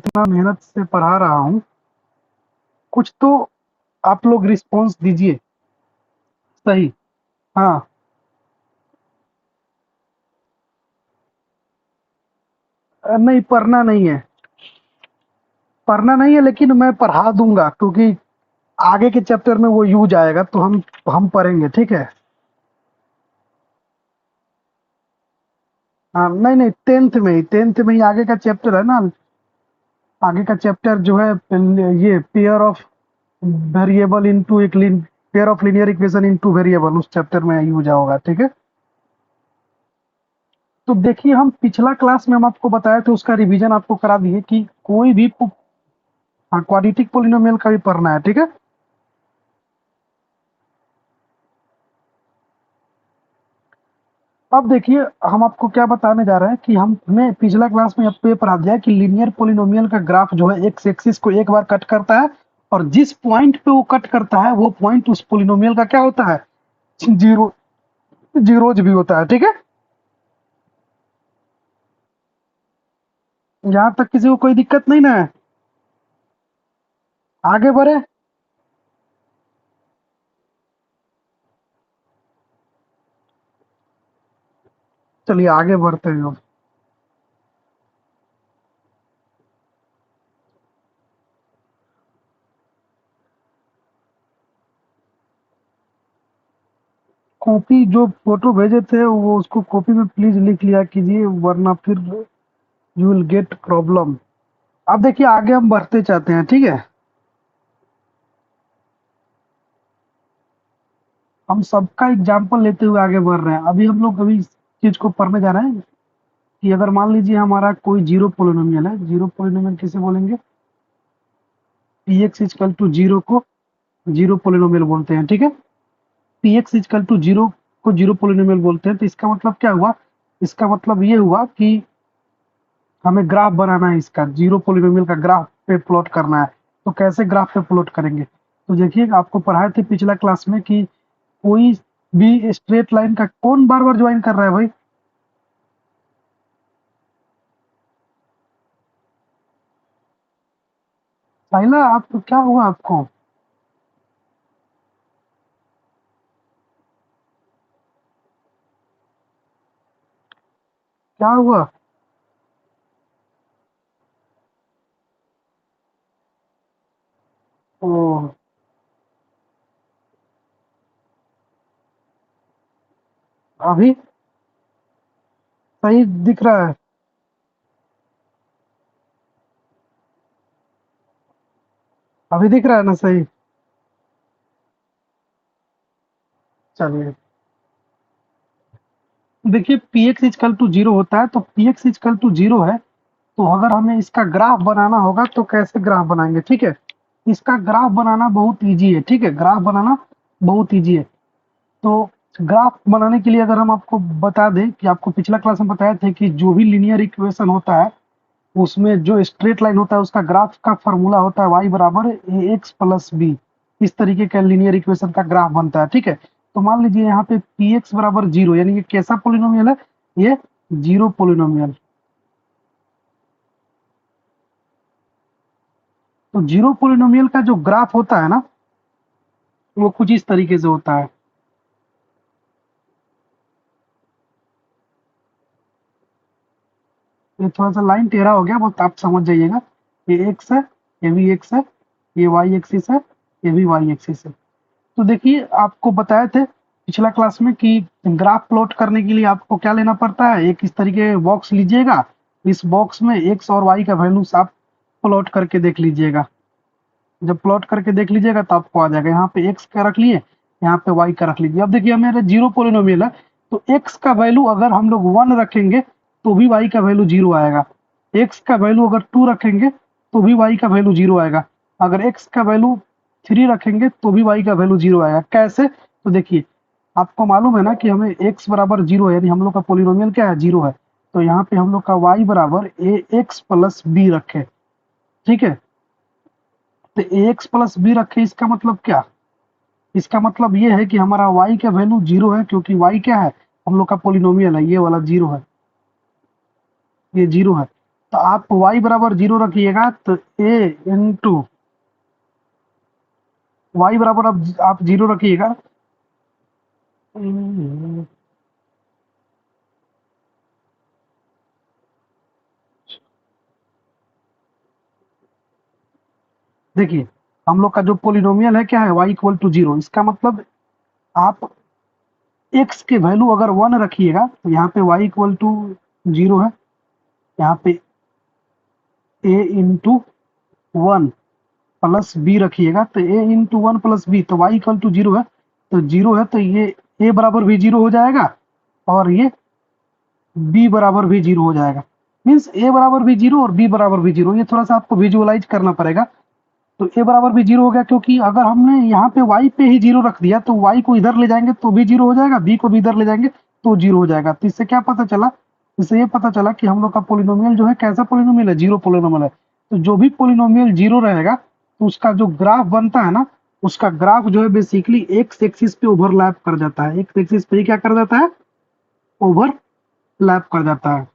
इतना मेहनत से पढ़ा रहा हूँ, कुछ तो आप लोग रिस्पॉन्स दीजिए। सही। हाँ। नहीं, पढ़ना नहीं है, पढ़ना नहीं है, लेकिन मैं पढ़ा दूंगा क्योंकि आगे के चैप्टर में वो यूज आएगा, तो हम पढ़ेंगे, ठीक है। हाँ, नहीं नहीं, टेंथ में ही आगे का चैप्टर है ना। आगे का चैप्टर जो है, ये पेयर ऑफ वेरिएबल इनटू एक pair of linear equation into variable, उस चैप्टर में यूज होगा, ठीक है। तो देखिए, हम पिछला क्लास में हम आपको बताए थे, उसका रिवीजन आपको करा दिए कि कोई भी हाँ, क्वाड्रेटिक पोलिनोमियल का भी पढ़ना है, ठीक है। अब देखिए, हम आपको क्या बताने जा रहे हैं कि हमने पिछला क्लास में आपको ये पढ़ा दिया कि लीनियर पोलिनोमियल का ग्राफ जो है एक्स एक्सिस को एक बार कट करता है, और जिस पॉइंट पे वो कट करता है वो पॉइंट उस पोलिनोमियल का क्या होता है, जीरो, जीरोज भी होता है, ठीक है। यहाँ तक किसी को कोई दिक्कत नहीं ना है? आगे बढ़े। चलिए आगे बढ़ते हैं अब। कॉपी जो फोटो भेजे थे वो उसको कॉपी में प्लीज लिख लिया कीजिए, वरना फिर यू विल गेट प्रॉब्लम। अब देखिए, आगे हम बढ़ते चाहते हैं, ठीक है। हम सबका एग्जाम्पल लेते हुए आगे बढ़ रहे हैं। अभी हम लोग अभी इस चीज को पढ़ने जा रहे हैं कि अगर मान लीजिए हमारा कोई जीरो पोलिनोमियल है, जीरो पोलिनोमियल किसे बोलेंगे, P X is equal to zero को जीरो पोलिनोमियल बोलते हैं, ठीक है। P X is equal to zero को जीरो पोलिनोमियल बोलते हैं, तो इसका मतलब क्या हुआ, इसका मतलब ये हुआ कि हमें ग्राफ बनाना है, इसका जीरो पोलिनोमियल का ग्राफ पे प्लॉट करना है। तो कैसे ग्राफ पे प्लॉट करेंगे, तो देखिए, आपको पढ़ाए थे पिछला क्लास में कि कोई भी स्ट्रेट लाइन का, कौन बार बार ज्वाइन कर रहा है भाई? साहिला, आप क्या हुआ आपको? क्या हुआ? ओ, अभी सही दिख रहा है? अभी दिख रहा है ना सही? चलिए, देखिए, P X is equal to zero होता है, तो P X is equal to zero है, तो अगर हमें इसका ग्राफ बनाना होगा तो कैसे ग्राफ बनाएंगे, ठीक है। इसका ग्राफ बनाना बहुत इजी है, ठीक है, ग्राफ बनाना बहुत इजी है। तो ग्राफ बनाने के लिए अगर हम आपको बता दें कि आपको पिछला क्लास में बताए थे कि जो भी लीनियर इक्वेशन होता है, उसमें जो स्ट्रेट लाइन होता है उसका ग्राफ का फॉर्मूला होता है y बराबर ए एक्स प्लस बी। इस तरीके का लीनियर इक्वेशन का ग्राफ बनता है, ठीक है। तो मान लीजिए यहाँ पे पी एक्स बराबर जीरो, यानी ये कैसा पोलिनोमियल है, ये जीरो पोलिनोमियल। तो जीरो पोलिनोमियल का जो ग्राफ होता है ना, वो कुछ इस तरीके से होता है। ये थोड़ा सा लाइन टेढ़ा हो गया, बस आप समझ जाइएगा। ये एक्स है, ये भी एक्स है, ये वाई एक्सिस है, ये भी वाई एक्सिस है। तो देखिए, आपको बताए थे पिछला क्लास में कि ग्राफ प्लॉट करने के लिए आपको क्या लेना पड़ता है, एक इस तरीके बॉक्स लीजिएगा, इस बॉक्स में एक्स और वाई का वैल्यूज आप प्लॉट करके देख लीजिएगा। जब प्लॉट करके देख लीजिएगा तो आपको आ जाएगा, यहाँ पे एक्स का रख लिए, यहाँ पे वाई का रख लीजिए। अब देखिए, मेरा जीरो पोलिनोमियल है, तो एक्स का वैल्यू अगर हम लोग वन रखेंगे तो भी वाई का वैल्यू जीरो आएगा। एक्स का वैल्यू अगर टू रखेंगे तो भी वाई का वैल्यू जीरो आएगा। अगर एक्स का वैल्यू थ्री रखेंगे तो भी वाई का वैल्यू जीरो आएगा। कैसे? तो देखिए, आपको मालूम है ना कि हमें एक्स बराबर जीरो है, यानी हम लोग का पोलिनोमियल क्या है, जीरो है। तो यहाँ पे हम लोग का वाई बराबर ए एक्स प्लस बी रखे, ठीक है। तो ए एक्स प्लस बी रखे, इसका मतलब क्या, इसका मतलब ये है कि हमारा y का वैल्यू जीरो है, क्योंकि y क्या है, हम लोग का पोलिनोमियल है, ये वाला जीरो है, ये जीरो है। तो आप y बराबर 0 रखिएगा तो a इंटू वाई बराबर आप 0 रखिएगा। देखिए हम लोग का जो पोलिनोमियल है क्या है, y इक्वल टू 0। इसका मतलब आप x के वैल्यू अगर 1 रखिएगा तो यहाँ पे y इक्वल टू 0 है, यहाँ पे a इंटू 1 प्लस बी रखिएगा तो a इंटू 1 प्लस बी, तो y इक्वल टू 0 है, तो 0 है तो ये a बराबर भी 0 हो जाएगा और ये b बराबर भी 0 हो जाएगा। मीन्स a बराबर भी 0 और b बराबर भी 0। ये थोड़ा सा आपको विजुअलाइज करना पड़ेगा। तो a बराबर भी 0 हो गया, क्योंकि अगर हमने यहाँ पे y पे ही 0 रख दिया तो y को इधर ले जाएंगे तो भी 0 हो जाएगा, b को भी इधर ले जाएंगे तो 0 हो जाएगा। तो इससे क्या पता चला, इससे ये पता चला कि हम लोग का पोलिनोमियल जो है कैसा पोलिनोमियल है, 0 पोलिनोमियल है। तो जो भी पोलिनोमियल 0 रहेगा तो उसका जो ग्राफ बनता है ना, उसका ग्राफ जो है बेसिकली एक्स एक्सिस पे ओवरलैप कर जाता है। एक्स एक्सिस पे ही क्या कर जाता है, ओवरलैप कर जाता है।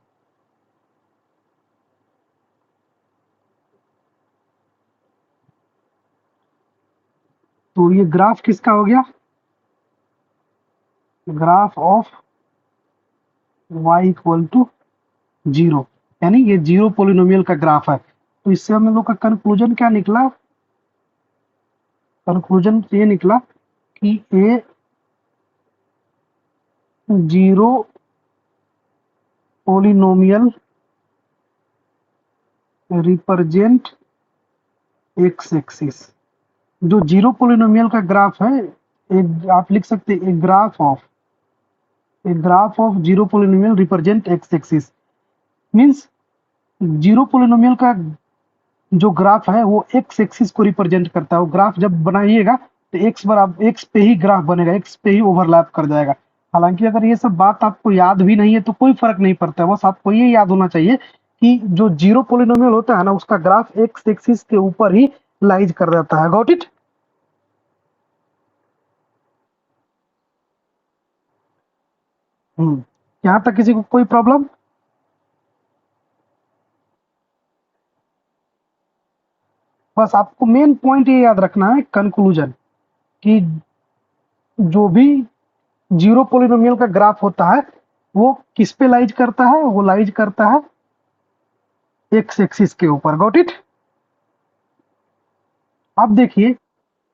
तो ये ग्राफ किसका हो गया, graph of y equal to 0, यानी ये 0 पोलिनोमियल का ग्राफ है। तो इससे हम लोग का कंक्लूजन क्या निकला, कंक्लूजन ये निकला कि ए 0 पोलिनोमियल रिप्रेजेंट एक्स एक्सिस। जो 0 पोलिनोमियल का ग्राफ है, एक आप लिख सकते हैं a graph of 0 polynomial represent x axis. Means 0 polynomial का जो ग्राफ है वो एक्स एक्सिस को रिप्रेजेंट करता है। वो ग्राफ जब बनाइएगा तो एक्स बराबर एक्स पे ही ग्राफ बनेगा, एक्स पे ही ओवरलैप कर जाएगा। हालांकि अगर ये सब बात आपको याद भी नहीं है तो कोई फर्क नहीं पड़ता है, बस आपको ये याद होना चाहिए कि जो 0 पोलिनोमियल होता है ना, उसका ग्राफ एक्स एक्सिस के ऊपर ही लाइज कर जाता है। Got it. यहाँ तक किसी को कोई प्रॉब्लम? बस आपको मेन पॉइंट ये याद रखना है, कंक्लूजन, कि जो भी 0 पोलिनोमियल का ग्राफ होता है वो किस पे लाइज करता है, वो लाइज करता है एक्स एक्सिस के ऊपर। Got it. अब देखिए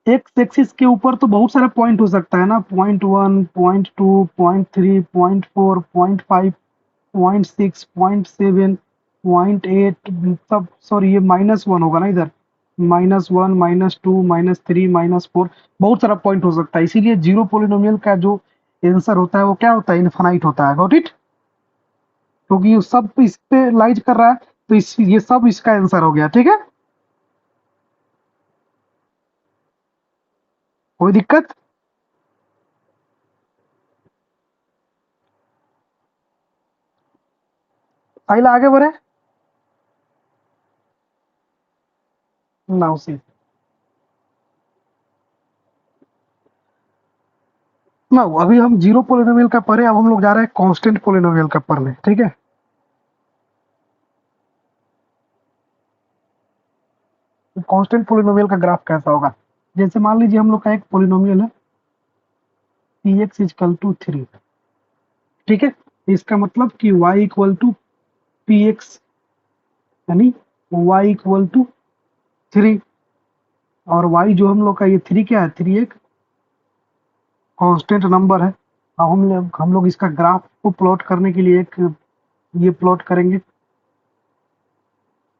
एक्स एक्सिस के ऊपर तो बहुत सारा पॉइंट हो सकता है ना, point 1, point 2, point 3, point 4, point 5, point 6, point 7, point 8, सब सॉरी ये -1 होगा ना इधर, -1, -2, -3, -4, बहुत सारा पॉइंट हो सकता है। इसीलिए 0 पोलिनोमियल का जो आंसर होता है वो क्या होता है, इनफाइनाइट होता है। Got it. क्योंकि ये सब इस पे लाइज कर रहा है तो ये सब इसका आंसर हो गया। ठीक है, कोई दिक्कत? आइए आगे बढ़े। नाउ सी, नाउ अभी हम 0 पोलिनोमियल का पढ़े, अब हम लोग जा रहे हैं कांस्टेंट पोलिनोमियल का पढ़ने। ठीक है, कांस्टेंट पोलिनोमियल का ग्राफ कैसा होगा, जैसे मान लीजिए हम लोग का एक पोलिनोमियल है पी एक्स इजकल टू 3। ठीक है, इसका मतलब कि y equal to P X, यानी y इक्वल टू 3। और y जो हम लोग का ये 3 क्या है, 3 एक कांस्टेंट नंबर है। अब हम लोग इसका ग्राफ को प्लॉट करने के लिए एक ये प्लॉट करेंगे।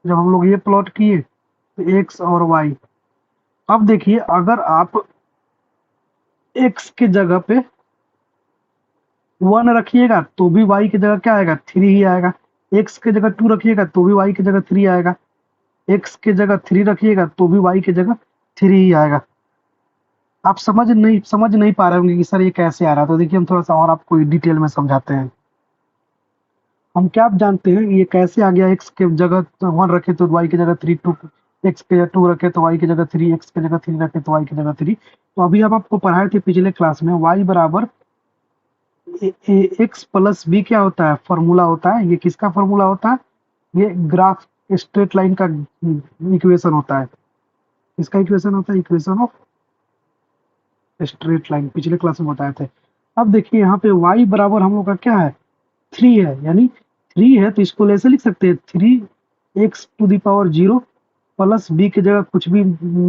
जब हम लोग ये प्लॉट किए तो x और y, अब देखिए अगर आप x के जगह पे 1 रखिएगा तो भी y की जगह क्या आएगा, 3 ही आएगा। x के जगह 2 रखिएगा तो भी y की जगह 3 आएगा। x के जगह 3 रखिएगा तो भी y की जगह 3 ही आएगा। आप समझ नहीं पा रहे होंगे कि सर ये कैसे आ रहा है, तो देखिए हम थोड़ा सा और आपको डिटेल में समझाते हैं। हम क्या आप जानते हैं ये कैसे आ गया, x के जगह 1 रखे तो y की जगह 3, 2 x के जगह 2 रखे तो y की जगह 3, x की जगह 3 रखे तो y की जगह 3। तो अभी हम आपको पढ़ाए थे पिछले क्लास में y बराबर एक्स प्लस बी क्या होता है, फॉर्मूला होता है। ये किसका फॉर्मूला होता है, ये ग्राफ स्ट्रेट लाइन का इक्वेशन होता है। इसका इक्वेशन होता है इक्वेशन ऑफ स्ट्रेट लाइन, पिछले क्लास में बताए थे। अब देखिए यहाँ पे y बराबर हम लोग का क्या है, 3 है, यानी 3 है तो इसको ऐसे लिख सकते हैं 3x⁻0 प्लस b की जगह कुछ भी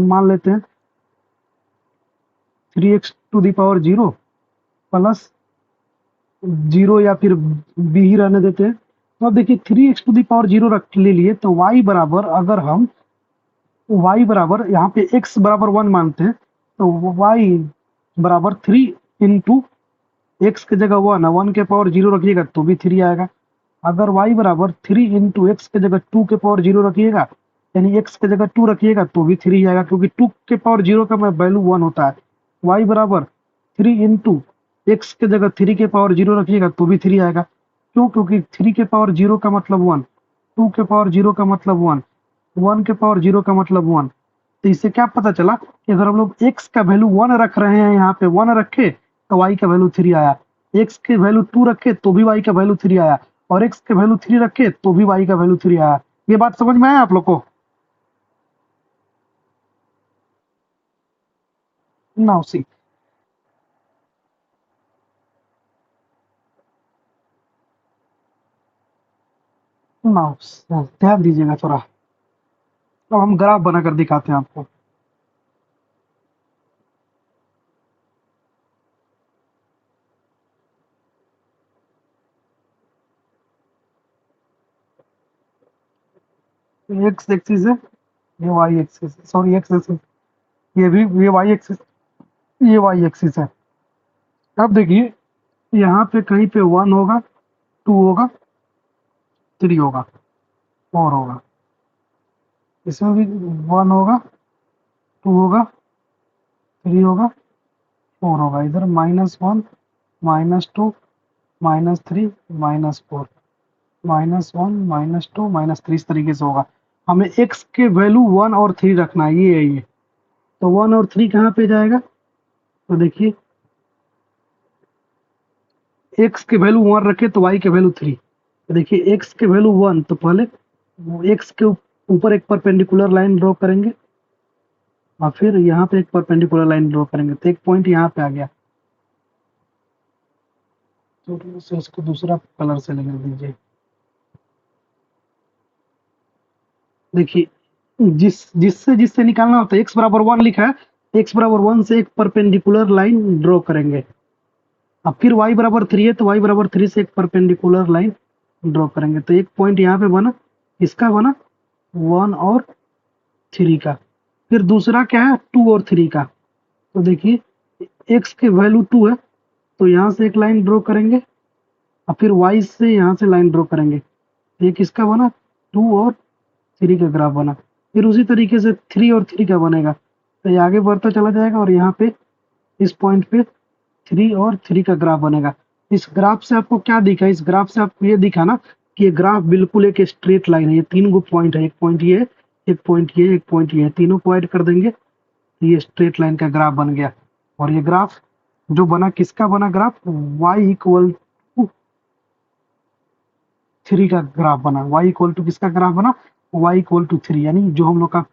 मान लेते हैं, 3x⁻0 प्लस 0 या फिर b ही रहने देते हैं। तो अब देखिए 3x⁻0 रख ले लिए तो y बराबर, अगर हम y बराबर यहाँ पे x बराबर 1 मानते हैं तो y बराबर 3 इंटू एक्स की जगह 1 है, 1 के पावर 0 रखिएगा तो भी 3 आएगा। अगर y बराबर 3 इंटू एक्स की जगह 2 के पावर 0 रखिएगा, यानी x की जगह 2 रखिएगा तो भी 3 आएगा, क्योंकि 2 के पावर 0 का वैल्यू 1 होता है। y बराबर 3 इंटू एक्स की जगह 3 के पावर 0 रखिएगा तो भी 3 आएगा। क्यों? क्योंकि 3 के पावर 0 का मतलब 1, 2 के पावर 0 का मतलब 1, 1 के पावर 0 का मतलब 1। तो इससे क्या पता चला कि अगर हम लोग x का वैल्यू 1 रख रहे हैं, यहाँ पे 1 रखे तो y का वैल्यू 3 आया, x के वैल्यू 2 रखे तो भी y का वैल्यू 3 आया, और x के वैल्यू 3 रखे तो भी y का वैल्यू 3 आया। ये बात समझ में आया आप लोग को? नाउ सी, नाउ ध्यान दीजिएगा थोड़ा। अब हम ग्राफ बनाकर दिखाते हैं आपको। एक्स एक्सिस है, ये Y axis, sorry X axis, ये भी ये वाई एक्सिस, ये वाई एक्सिस है। अब देखिए यहाँ पे कहीं पे 1 होगा, 2 होगा, 3 होगा, 4 होगा, इसमें भी 1 होगा, 2 होगा, 3 होगा, 4 होगा, इधर -1, -2, -3, -4, -1, -2, -3, इस तरीके से होगा। हमें x के वैल्यू 1 और 3 रखना है, ये है ये। तो 1 और 3 कहाँ पे जाएगा? तो देखिए x के वैल्यू 1 रखे तो y के वैल्यू 3। तो देखिए x के वैल्यू 1, तो पहले x के ऊपर एक परपेंडिकुलर लाइन ड्रॉ करेंगे और फिर यहाँ पे एक परपेंडिकुलर लाइन ड्रॉ करेंगे, तो एक पॉइंट यहाँ पे आ गया। तो से इसको दूसरा कलर से लगा दीजिए। देखिए जिससे जिससे निकालना होता है, x बराबर 1 लिखा है, x बराबर 1 से एक परपेंडिकुलर लाइन ड्रॉ करेंगे। अब फिर y बराबर 3 है तो y बराबर 3 से एक परपेंडिकुलर लाइन ड्रॉ करेंगे, तो एक पॉइंट यहाँ पे बना, इसका बना 1 और 3 का। फिर दूसरा क्या है, 2 और 3 का। तो देखिए x के वैल्यू 2 है तो यहाँ से एक लाइन ड्रॉ करेंगे और फिर y से यहाँ से लाइन ड्रॉ करेंगे, ये किसका बना, 2 और 3 का ग्राफ बना। फिर उसी तरीके से 3 और 3 का बनेगा, तो ये आगे बढ़ता चला जाएगा और यहाँ पे इस पॉइंट पे 3 और 3 का ग्राफ बनेगा। इस ग्राफ से आपको क्या दिखा, इस ग्राफ से आपको ये दिखा ना कि ये ग्राफ बिल्कुल एक स्ट्रेट लाइन है। ये 3 गो पॉइंट है, एक पॉइंट ये, एक पॉइंट ये, एक पॉइंट ये, तीनों को ऐड कर देंगे तो ये स्ट्रेट लाइन का ग्राफ बन गया। और ये ग्राफ जो बना, किसका बना ग्राफ, y इक्वल टू 3 का ग्राफ बना। y इक्वल टू किसका ग्राफ बना, y इक्वल टू 3, यानी जो हम लोग का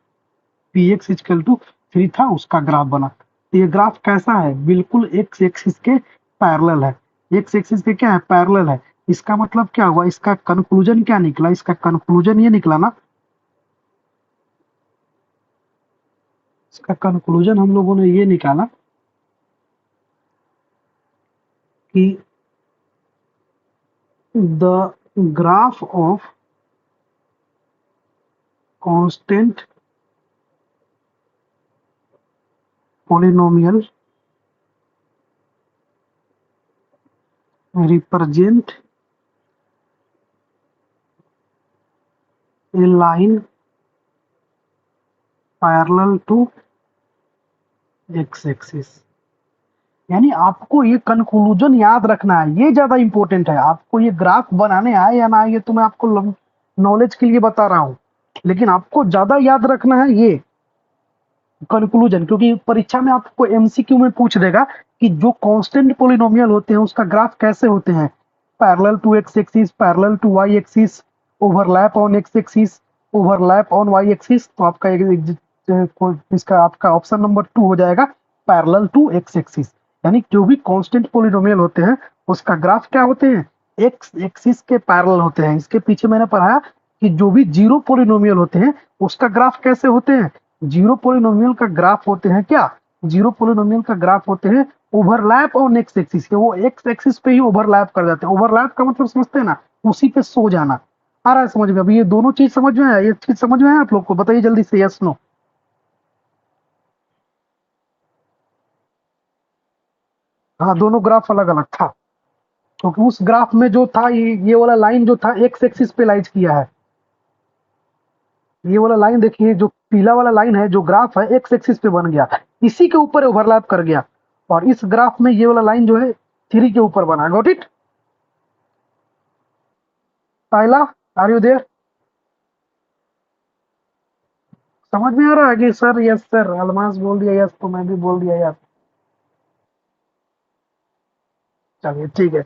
px इक्वल टू 3 था उसका ग्राफ बना। तो ये ग्राफ कैसा है, बिल्कुल x एक्सिस के पैरेलल है। x एक्सिस के क्या है, पैरेलल है। इसका मतलब क्या हुआ, इसका कंक्लूजन क्या निकला, इसका कंक्लूजन ये निकला ना, इसका कंक्लूजन हम लोगों ने ये निकाला कि the graph of constant polynomial represent a line parallel to x axis। यानी आपको ये कंक्लूजन याद रखना है, ये ज्यादा इंपॉर्टेंट है। आपको ये ग्राफ बनाने आए या ना आए, ये तो मैं आपको नॉलेज के लिए बता रहा हूँ, लेकिन आपको ज्यादा याद रखना है ये कंक्लूजन, क्योंकि परीक्षा में आपको एमसीक्यू में पूछ देगा कि जो कांस्टेंट पोलिनोमियल होते हैं उसका ग्राफ कैसे होते हैं, parallel to X axis, parallel to Y axis, overlap on X axis, overlap on Y axis, तो आपका इसका आपका ऑप्शन नंबर 2 हो जाएगा पैरेलल टू एक्स एक्सिस। यानी जो भी कांस्टेंट पॉलिनोमियल होते हैं उसका ग्राफ क्या होते हैं, एक्स एक्सिस के पैरेलल होते हैं। इसके पीछे मैंने पढ़ा कि जो भी जीरो पॉलिनोमियल होते हैं उसका ग्राफ कैसे होते हैं, जीरो पॉलिनोमियल का ग्राफ होते हैं क्या, जीरो पॉलिनोमियल का ग्राफ होते हैं ओवरलैप ऑन एक्स एक्सिस के, वो एक्स एक्सिस पे ही ओवरलैप कर जाते हैं। ओवरलैप का मतलब समझते हैं ना, उसी पे सो जाना। आ रहा है समझ में? अभी ये दोनों चीज समझ में है, ये चीज समझ में है आप लोग को? बताइए जल्दी से यस नो। हाँ, दोनों ग्राफ अलग अलग था, क्योंकि उस ग्राफ में जो था ये वाला लाइन जो था एक्स एक्सिस पे लाइज किया है। ये वाला लाइन देखिए, जो पीला वाला लाइन है, जो ग्राफ है एक्स एक्सिस पे बन गया, इसी के ऊपर ओवरलैप कर गया। और इस ग्राफ में ये वाला लाइन जो है थ्री के ऊपर बना। Got it? पायला, आर यू देयर? समझ में आ रहा है कि सर यस सर, अलमास बोल दिया यस तो मैं भी बोल दिया यस। चलिए ठीक है।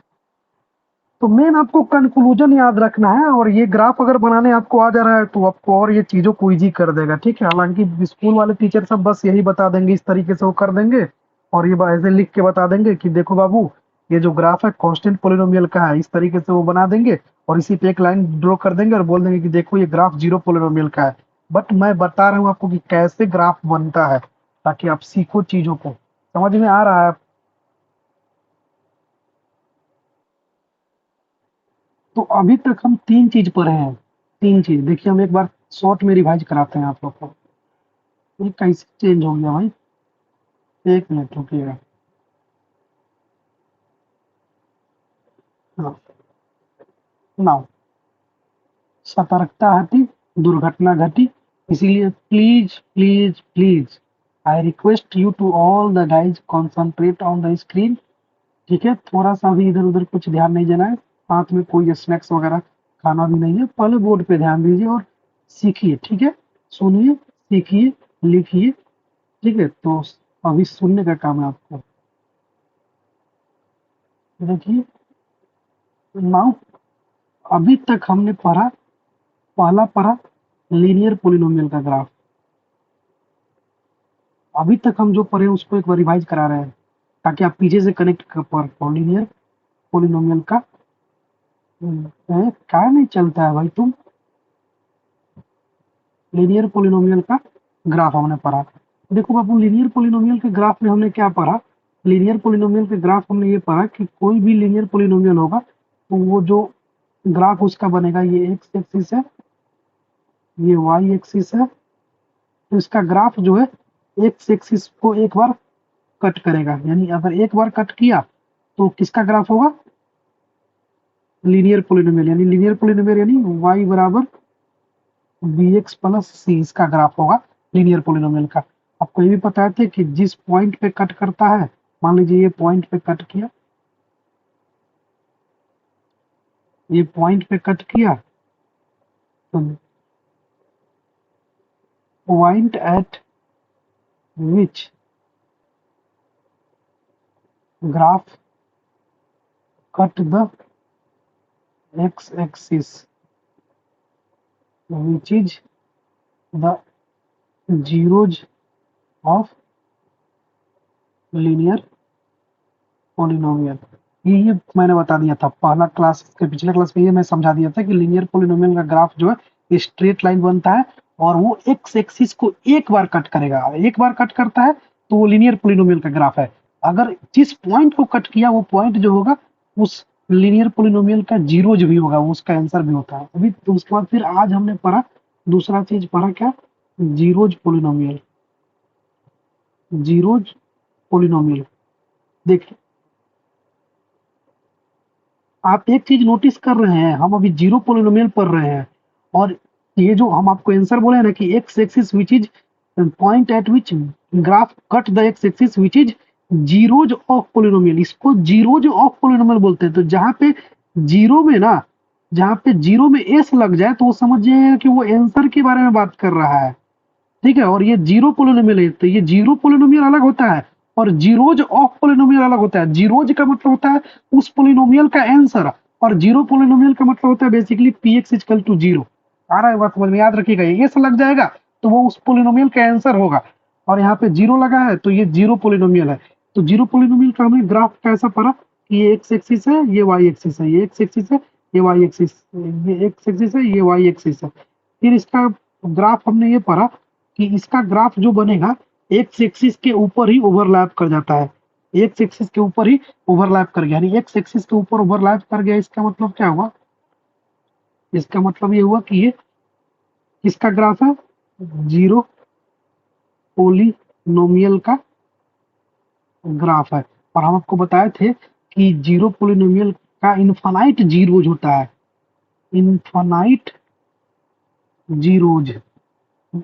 तो मेन आपको कंक्लूजन याद रखना है, और ये ग्राफ अगर बनाने आपको आ जा रहा है तो आपको और ये चीजों को इजी कर देगा। ठीक है, हालांकि स्कूल वाले टीचर सब बस यही बता देंगे, इस तरीके से वो कर देंगे और ये ऐसे लिख के बता देंगे कि देखो बाबू, ये जो ग्राफ है कांस्टेंट पोलिनोमियल का है, इस तरीके से वो बना देंगे और इसी पे एक लाइन ड्रॉ कर देंगे और बोल देंगे कि देखो ये ग्राफ जीरो पोलिनोमियल का है। बट मैं बता रहा हूँ आपको कि कैसे ग्राफ बनता है, ताकि आप सीखो चीजों को। समझ में आ रहा है? तो अभी तक हम तीन चीज पढ़े हैं। तीन चीज देखिए, हम एक बार शॉर्ट में रिवाइज कराते हैं आप लोग को। ये कैसे चेंज हो गया भाई, एक मिनट रुकिएगा। हाँ, नाउ सतर्कता हटी, दुर्घटना घटी। इसीलिए please please please, I request you to all the guys concentrate on the screen. ठीक है, थोड़ा सा भी इधर उधर कुछ ध्यान नहीं देना है, साथ में कोई स्नैक्स वगैरह खाना भी नहीं है। पहले बोर्ड पे ध्यान दीजिए और सीखिए। ठीक है, सुनिए, सीखिए, लिखिए। ठीक है, तो अभी सुनने का काम है आपको। देखिए, नाउ अभी तक हमने पढ़ा, पहला पढ़ा लीनियर पोलिनोमियल का ग्राफ। अभी तक हम जो पढ़े उसको एक बार रिवाइज करा रहे हैं, ताकि आप पीछे से कनेक्ट कर पाओ। लीनियर पोलिनोमियल का क्या नहीं चलता है भाई तुम, लीनियर पोलिनोमियल का ग्राफ हमने पढ़ा। देखो बाबू, लीनियर पोलिनोमियल के ग्राफ में हमने क्या पढ़ा, लीनियर पोलिनोमियल के ग्राफ हमने ये पढ़ा कि कोई भी लीनियर पोलिनोमियल होगा तो वो जो ग्राफ उसका बनेगा, ये एक्स एक्सिस है, ये वाई एक्सिस है। तो इसका ग्राफ जो है एक्स एक्सिस को एक बार कट करेगा, यानी अगर एक बार कट किया तो किसका ग्राफ होगा, लीनियर पोलिनोमियल। यानी लीनियर पोलिनोमियल यानी y बराबर बी एक्स प्लस सी, इसका ग्राफ होगा लीनियर पोलिनोमियल का। आपको ये भी पता है कि जिस पॉइंट पे कट करता है, मान लीजिए ये पॉइंट पे कट किया, ये पॉइंट पे कट किया, तो point eight which graph cut the x axis which is the zeros of linear polynomial। ये मैंने बता दिया था पहला क्लास के पिछले क्लास में, ये मैं समझा दिया था कि लीनियर पोलिनोमियल का ग्राफ जो है स्ट्रेट लाइन बनता है और वो एक्स एक्सिस को एक बार कट करेगा। एक बार कट करता है तो वो लीनियर पोलिनोमियल का ग्राफ है। अगर जिस पॉइंट को कट किया वो पॉइंट जो होगा उस लीनियर पोलिनोमियल का जीरोज भी होगा, उसका आंसर भी होता है। अभी तो उसके बाद फिर आज हमने पढ़ा दूसरा चीज, पढ़ा क्या, जीरोज पोलिनोमियल। जीरोज पोलिनोमियल, देखिए आप एक चीज नोटिस कर रहे हैं, हम अभी जीरो पोलिनोमियल पढ़ रहे हैं और ये जो हम आपको आंसर बोले ना कि x axis which is point eight which graph cut the x axis which is zeros of polynomial, इसको जीरोज ऑफ पोलिनोमियल बोलते हैं। तो जहां पे जीरो में ना, जहां पे जीरो में एस लग जाए तो वो समझिए कि वो आंसर के बारे में बात कर रहा है। ठीक है, और ये जीरो पोलिनोमियल है, तो ये जीरो पोलिनोमियल अलग होता है और जीरोज ऑफ पोलिनोमियल अलग होता है। जीरोज का मतलब होता है उस पोलिनोमियल का आंसर, और जीरो पोलिनोमियल का मतलब होता है basically P X is equal to zero. आ रहा है बात समझ में, याद रखिएगा, ये से लग जाएगा तो वो उस पोलिनोमियल का आंसर होगा। और यहाँ पे जीरो लगा है तो ये जीरो पोलिनोमियल है। तो जीरो पोलिनोमियल का हमें ग्राफ कैसा पड़ा कि ये एक्स एक्सिस है, ये वाई एक्सिस है, ये एक्स एक्सिस है, ये वाई एक्सिस, ये एक्स एक्सिस है, ये वाई एक्सिस है। फिर इसका ग्राफ हमने ये पढ़ा कि इसका ग्राफ जो बनेगा एक्स एक्सिस के ऊपर ही ओवरलैप कर जाता है, एक्स एक्सिस के ऊपर ही ओवरलैप कर गया, यानी एक्स एक्सिस के ऊपर ओवरलैप कर गया। इसका मतलब क्या हुआ, इसका मतलब ये हुआ कि ये किसका ग्राफ है, जीरो पोलिनोमियल का ग्राफ है। और हम आपको बताए थे कि जीरो पोलिनोमियल का इनफाइनाइट जीरोज होता है, इनफाइनाइट जीरोज।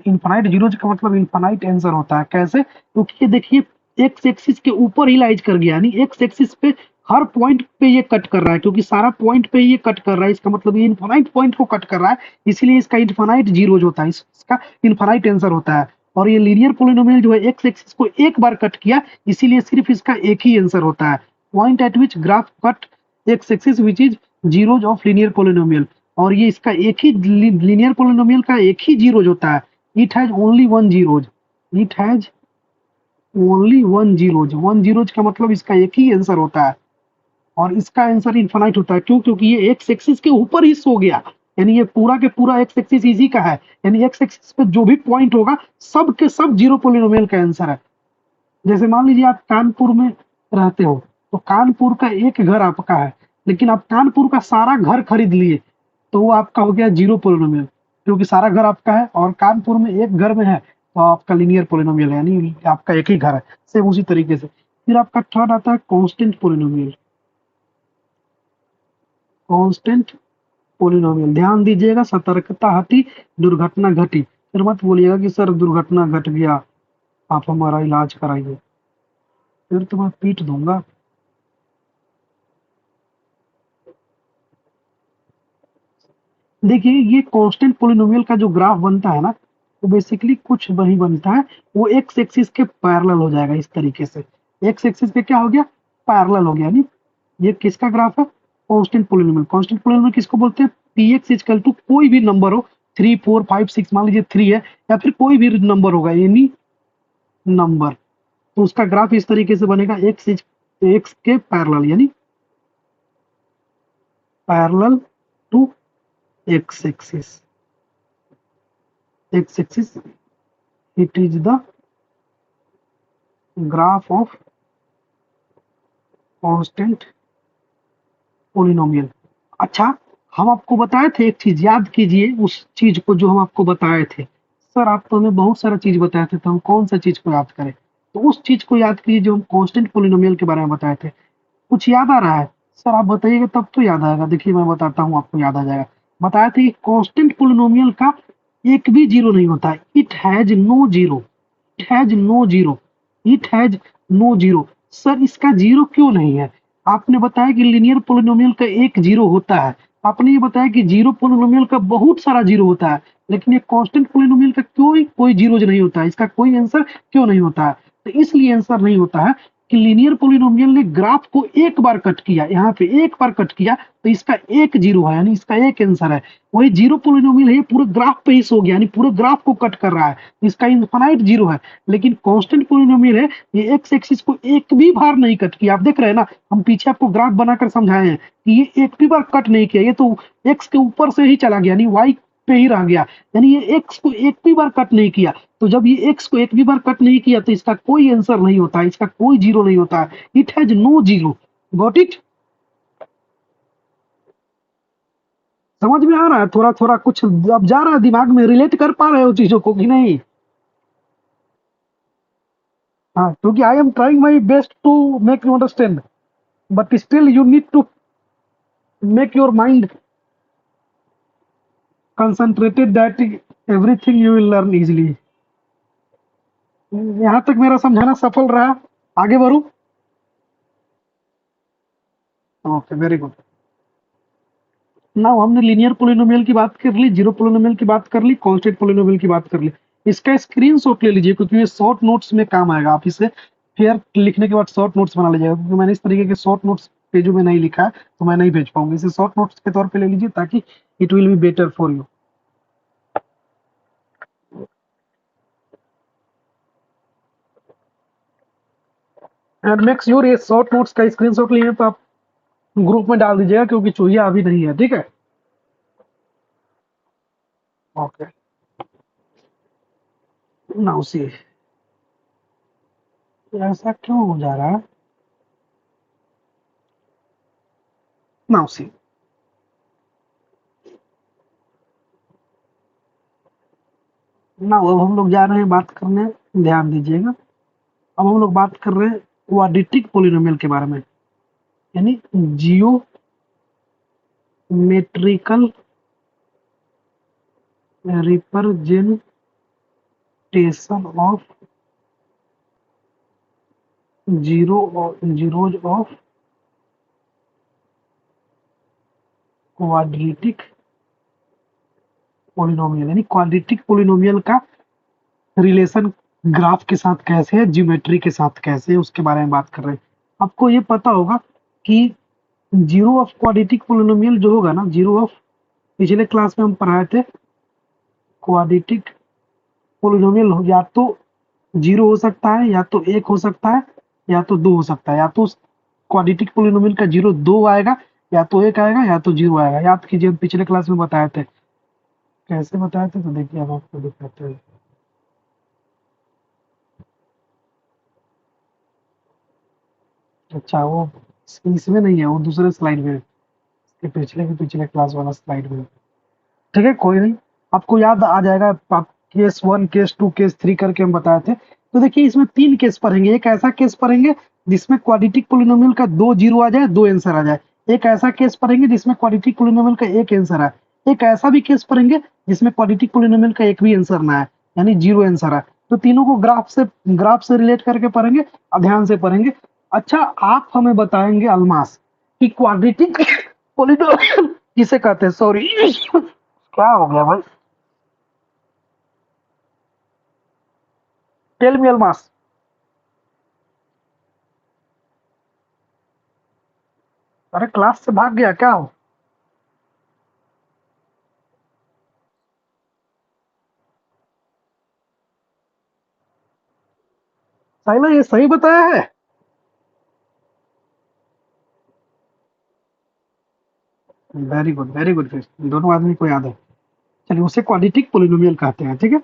इनफाइनाइट जीरोज का मतलब इनफाइनाइट आंसर होता है। कैसे, क्योंकि ये देखिए एक्स एक्सिस के ऊपर ही लाइज कर गया, यानी एक्स एक्सिस पे हर पॉइंट पे ये कट कर रहा है, क्योंकि सारा पॉइंट पे ये कट कर रहा है, इसका मतलब ये इनफाइनाइट पॉइंट को कट कर रहा है, इसीलिए इसका इनफाइनाइट जीरोज होता है, इसका इनफाइनाइट आंसर होता है। और ये लीनियर पोलिनोमियल जो है एक्स एक्सिस को एक बार कट किया, इसीलिए सिर्फ इसका एक ही आंसर होता है, point eight which graph cut x axis which is zeros of linear polynomial. और ये इसका एक ही लीनियर पोलिनोमियल का एक ही जीरोज होता है, it has only one zeros, it has only one zeros, one zeros का मतलब इसका एक ही आंसर होता है। और इसका आंसर इनफाइनाइट होता है, क्यों, क्योंकि ये एक्स एक्सिस के ऊपर ही सो गया, यानी ये पूरा के पूरा एक्स एक्सिस इसी का है, यानी एक्स एक्सिस पे जो भी पॉइंट होगा सब के सब जीरो पोलिनोमियल का आंसर है। जैसे मान लीजिए आप कानपुर में रहते हो, तो कानपुर का एक घर आपका है, लेकिन आप कानपुर का सारा घर खरीद लिए, तो वो आपका हो गया जीरो पोलिनोमियल, क्योंकि सारा घर आपका है और कानपुर में एक घर में है, तो आपका लीनियर पोलिनोमियल है, यानी आपका एक ही घर है। सेम उसी तरीके से फिर आपका थर्ड आता है कांस्टेंट पोलिनोमियल। कांस्टेंट पोलिनोमियल, ध्यान दीजिएगा, सतर्कता हटी दुर्घटना घटी। फिर मत बोलिएगा कि सर दुर्घटना घट गया, आप हमारा इलाज कराइए, फिर तो मैं पीट दूंगा। देखिए ये कांस्टेंट पोलिनोमियल का जो ग्राफ बनता है ना, वो बेसिकली कुछ वही बनता है, वो एक्स एक्सिस के पैरेलल हो जाएगा इस तरीके से, एक्स एक्सिस पे क्या हो गया, पैरेलल हो गया, यानी ये किसका ग्राफ है, कांस्टेंट पोलिनोमियल। कांस्टेंट पोलिनोमियल किसको बोलते हैं, पी एक्स इजकल टू कोई भी नंबर हो, 3 4 5 6, मान लीजिए 3 है, या फिर कोई भी नंबर होगा, एनी नंबर, तो उसका ग्राफ इस तरीके से बनेगा, एक्स इज एक्स के पैरेलल, यानी parallel to X axis, X axis, it is the graph of constant polynomial। अच्छा, हम आपको बताए थे एक चीज, याद कीजिए उस चीज को जो हम आपको बताए थे। सर आप तो हमें बहुत सारा चीज बताए थे, तो हम कौन सा चीज को याद करें, तो उस चीज को याद कीजिए जो हम कांस्टेंट पोलिनोमियल के बारे में बताए थे। कुछ याद आ रहा है, सर आप बताइएगा तब तो याद आएगा। देखिए मैं बताता हूँ, आपको याद आ जाएगा। बताया था कि कांस्टेंट पोलिनोमियल का एक भी जीरो नहीं होता है, it has no zero, it has no zero, it has no zero. Sir इसका जीरो क्यों नहीं है, आपने बताया कि लीनियर पोलिनोमियल का एक जीरो होता है, आपने ये बताया कि जीरो पोलिनोमियल का बहुत सारा जीरो होता है, लेकिन ये कांस्टेंट पोलिनोमियल का क्यों कोई जीरो नहीं होता है, इसका कोई आंसर क्यों नहीं होता है। तो इसलिए आंसर नहीं होता है कि लीनियर पोलिनोमियल ने ग्राफ को एक बार कट किया, यहाँ पे एक बार कट किया, तो इसका एक जीरो है, यानी इसका एक आंसर है। वही जीरो पोलिनोमियल है, पूरे ग्राफ पे ही सो गया, यानी पूरे ग्राफ को कट कर रहा है, इसका इनफाइनाइट जीरो है। लेकिन कांस्टेंट पोलिनोमियल है, ये एक्स एक्सिस को एक भी बार नहीं कट किया। आप देख रहे हैं ना, हम पीछे आपको ग्राफ बनाकर समझाए हैं कि ये एक भी बार कट नहीं किया, ये तो एक्स के ऊपर से ही चला गया, यानी वाई पे ही रह गया, यानी ये एक्स को एक भी बार कट नहीं किया। तो जब ये एक्स को एक भी बार कट नहीं किया, तो इसका कोई आंसर नहीं होता है, इसका कोई जीरो नहीं होता है, it has no zero. Got it, समझ में आ रहा है, थोड़ा थोड़ा कुछ अब जा रहा है दिमाग में, रिलेट कर पा रहे हो चीजों को कि नहीं। हाँ, क्योंकि I am trying my best to make you understand, but still you need to make your mind concentrated that everything you will learn easily. यहाँ तक मेरा समझाना सफल रहा, आगे बढ़ू। Okay, very good. नाउ हमने लीनियर पोलिनोमियल की बात कर ली, जीरो पोलिनोमियल की बात कर ली, कांस्टेंट पोलिनोमियल की बात कर ली। इसका स्क्रीनशॉट ले लीजिए, क्योंकि ये शॉर्ट नोट्स में काम आएगा, आप इसे फिर लिखने के बाद शॉर्ट नोट्स बना लीजिएगा, क्योंकि मैंने इस तरीके के शॉर्ट नोट्स पेजों में नहीं लिखा है तो मैं नहीं भेज पाऊंगी, इसे शॉर्ट नोट्स के तौर पे ले लीजिए ताकि it will be better for you. And make sure ये शॉर्ट नोट्स का स्क्रीनशॉट लिए तो आप ग्रुप में डाल दीजिएगा, क्योंकि चूहिया अभी नहीं है, ठीक है। ओके, नाउ सी, ऐसा क्यों हो जा रहा है? नाउ सी, नाउ अब हम लोग जा रहे हैं बात करने, ध्यान दीजिएगा। अब हम लोग बात कर रहे हैं क्वाड्रेटिक पोलिनोमियल के बारे में, यानी geometrical representation of zeros of quadratic polynomial, यानी क्वाड्रेटिक पोलिनोमियल का रिलेशन ग्राफ के साथ कैसे है, ज्योमेट्री के साथ कैसे है, उसके बारे में बात कर रहे हैं। आपको ये पता होगा कि जीरो ऑफ क्वाड्रेटिक पोलिनोमियल जो होगा ना, जीरो ऑफ, पिछले क्लास में हम पढ़ाए थे, क्वाड्रेटिक पोलिनोमियल या तो जीरो हो सकता है, या तो एक हो सकता है, या तो दो हो सकता है। या तो क्वाड्रेटिक पोलिनोमियल का जीरो दो आएगा, या तो एक आएगा, या तो जीरो आएगा। याद कीजिए, हम पिछले क्लास में बताए थे। कैसे बताए थे तो देखिए, हम आपको दिखाते हैं। अच्छा, वो इसमें नहीं है, वो दूसरे स्लाइड में है, इसके पिछले के पिछले क्लास वाला स्लाइड में है। ठीक है, कोई नहीं, आपको याद आ जाएगा। आप case one, case two, case three करके हम बताए थे। तो देखिए, इसमें तीन केस पढ़ेंगे। एक ऐसा केस पढ़ेंगे जिसमें क्वाड्रेटिक पोलिनोमियल का दो जीरो आ जाए, दो आंसर आ जाए। एक ऐसा केस पढ़ेंगे जिसमें क्वाड्रेटिक पोलिनोमियल का एक आंसर आए। एक ऐसा भी केस पढ़ेंगे जिसमें क्वाड्रेटिक पोलिनोमियल का एक भी आंसर ना आए, यानी जीरो आंसर आए। तो तीनों को ग्राफ से रिलेट करके पढ़ेंगे, और ध्यान से पढ़ेंगे। अच्छा, आप हमें बताएंगे अलमास कि क्वाड्रेटिक पोलिनोमियल किसे कहते हैं। सॉरी, क्या हो गया भाई? Tell me Almas. अरे, क्लास से भाग गया क्या हो? साइला, ये सही बताया है? वेरी गुड, वेरी गुड, फिर दोनों आदमी को याद है। चलिए, उसे क्वाड्रेटिक पोलिनोमियल कहते हैं, ठीक है।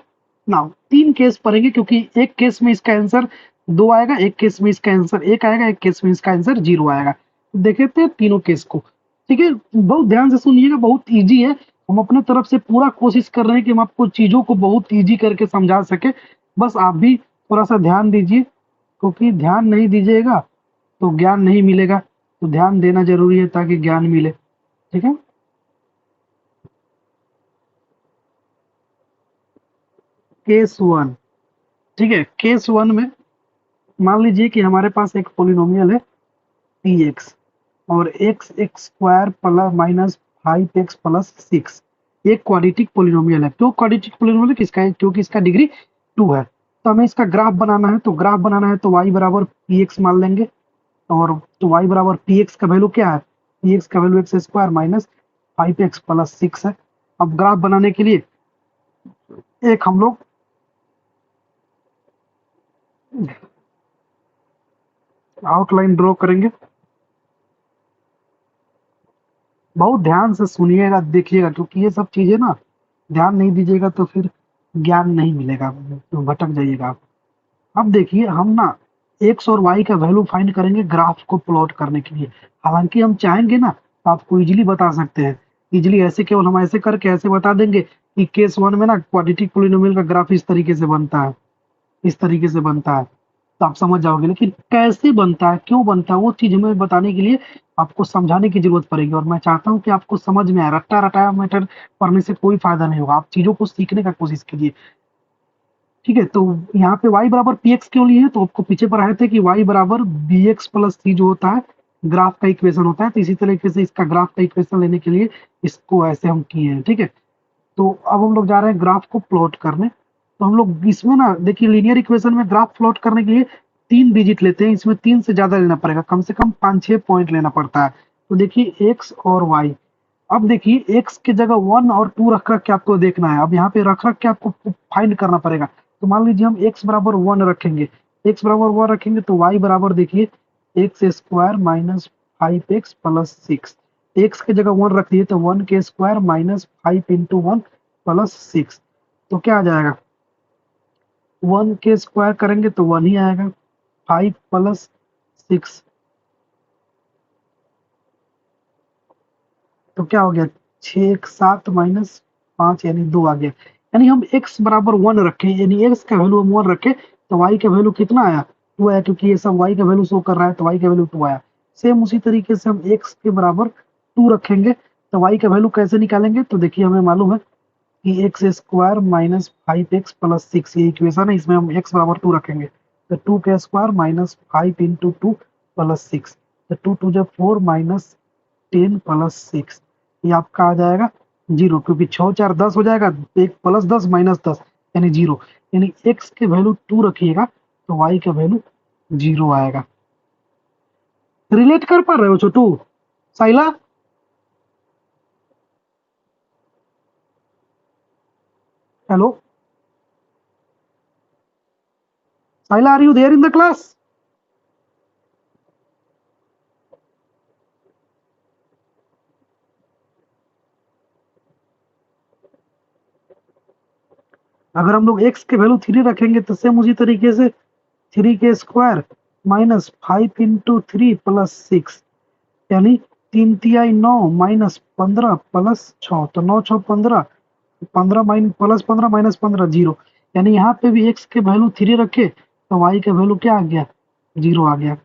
नाउ तीन केस पढ़ेंगे, क्योंकि एक केस में इसका आंसर दो आएगा, एक केस में इसका आंसर एक आएगा, एक केस में इसका आंसर जीरो आएगा। तो देखे थे तीनों केस को, ठीक है। बहुत ध्यान से सुनिएगा, बहुत इजी है। हम अपने तरफ से पूरा कोशिश कर रहे हैं कि हम आपको चीजों को बहुत इजी करके समझा सके। बस आप भी थोड़ा सा ध्यान दीजिए, क्योंकि ध्यान नहीं दीजिएगा तो ज्ञान नहीं मिलेगा। तो ध्यान देना जरूरी है ताकि ज्ञान मिले, ठीक है। केस वन, ठीक है। केस वन में मान लीजिए कि हमारे पास एक पोलिनोमियल है पी एक्स, और x x square plus minus 5x+6, एक क्वाड्रेटिक पोलिनोमियल है। तो क्वाड्रेटिक पोलिनोमियल किसका है? क्योंकि इसका डिग्री 2 है। तो हमें इसका ग्राफ बनाना है, तो ग्राफ बनाना है तो y बराबर पी एक्स मान लेंगे। और तो y बराबर पी एक्स का वैल्यू क्या है? पी एक्स का value x square minus 5x+6 है। अब ग्राफ बनाने के लिए एक हम लोग आउटलाइन ड्रॉ करेंगे। बहुत ध्यान से सुनिएगा, देखिएगा, क्योंकि ये सब चीजें ना, ध्यान नहीं दीजिएगा तो फिर ज्ञान नहीं मिलेगा, तो भटक जाइएगा आप। अब देखिए, हम ना एक्स और वाई का वैल्यू फाइंड करेंगे ग्राफ को प्लॉट करने के लिए। हालांकि हम चाहेंगे ना तो आपको इजीली बता सकते हैं, इजीली ऐसे, केवल हम ऐसे करके ऐसे बता देंगे कि केस वन में ना क्वाड्रेटिक पोलिनोमियल का ग्राफ इस तरीके से बनता है, इस तरीके से बनता है, तो आप समझ जाओगे। लेकिन कैसे बनता है, क्यों बनता है, वो चीज हमें बताने के लिए आपको समझाने की जरूरत पड़ेगी। और मैं चाहता हूँ कि आपको समझ में आए। रट्टा रटाया मैटर पढ़ने से कोई फायदा नहीं होगा, आप चीजों को सीखने का कोशिश कीजिए, ठीक है। तो यहाँ पे y बराबर पी एक्स क्यों लिए हैं? तो आपको पीछे पढ़ाए थे कि y बराबर बी एक्स प्लस सी जो होता है, ग्राफ का इक्वेशन होता है। तो इसी तरीके से इसका ग्राफ का इक्वेशन लेने के लिए इसको ऐसे हम किए हैं, ठीक है। तो अब हम लोग जा रहे हैं ग्राफ को प्लॉट करने। तो हम लोग इसमें ना देखिए, लीनियर इक्वेशन में ग्राफ प्लॉट करने के लिए 3 डिजिट लेते हैं, इसमें 3 से ज़्यादा लेना पड़ेगा, कम से कम 5-6 पॉइंट लेना पड़ता है। तो देखिए x और y, अब देखिए x की जगह 1 और 2 रख के आपको देखना है। अब यहाँ पे रख के आपको फाइंड करना पड़ेगा। तो मान लीजिए हम x बराबर 1 रखेंगे, x बराबर 1 रखेंगे तो y बराबर देखिए x square minus 5x plus 6। x की जगह 1 रख दिए तो 1 के स्क्वायर माइनस 5 इंटू 1 प्लस 6। तो क्या आ जाएगा, 1 के स्क्वायर करेंगे तो 1 ही आएगा, 5 प्लस 6 तो क्या हो गया, 6 7 माइनस 5 यानी 2 आ गया। यानी हम x बराबर 1 रखें, यानी x का वैल्यू हम 1 रखें तो y का वैल्यू कितना आया, 2 आया, क्योंकि ये सब y का वैल्यू शो कर रहा है तो y का वैल्यू 2 आया। सेम उसी तरीके से हम x के बराबर 2 रखेंगे तो y का वैल्यू कैसे निकालेंगे, तो देखिए हमें मालूम है कि x square minus 5x plus 6 ये इक्वेशन है, इसमें हम x बराबर 2 रखेंगे तो 2 के स्क्वायर माइनस 5 इंटू 2 प्लस 6, तो 2 2 जब 4 माइनस 10 प्लस 6, ये आपका आ जाएगा 0, क्योंकि 6 4 10 हो जाएगा, एक प्लस 10 माइनस 10 यानी 0। यानी x के वैल्यू 2 रखिएगा तो y का वैल्यू 0 आएगा। रिलेट कर पा रहे हो Chhotu, Saila, hello Saila, are you there in the class? अगर हम लोग x के वैल्यू 3 रखेंगे तो सेम उसी तरीके से 3 के स्क्वायर माइनस 5 इंटू 3 प्लस 6, यानी 3 तिहाई 9 माइनस 15 प्लस 6, तो 9 6 15, 15 माइन प्लस 15 माइनस 15 0। यानी यहाँ पे भी x के वैल्यू 3 रखे तो y का वैल्यू क्या आ गया, 0 आ गया।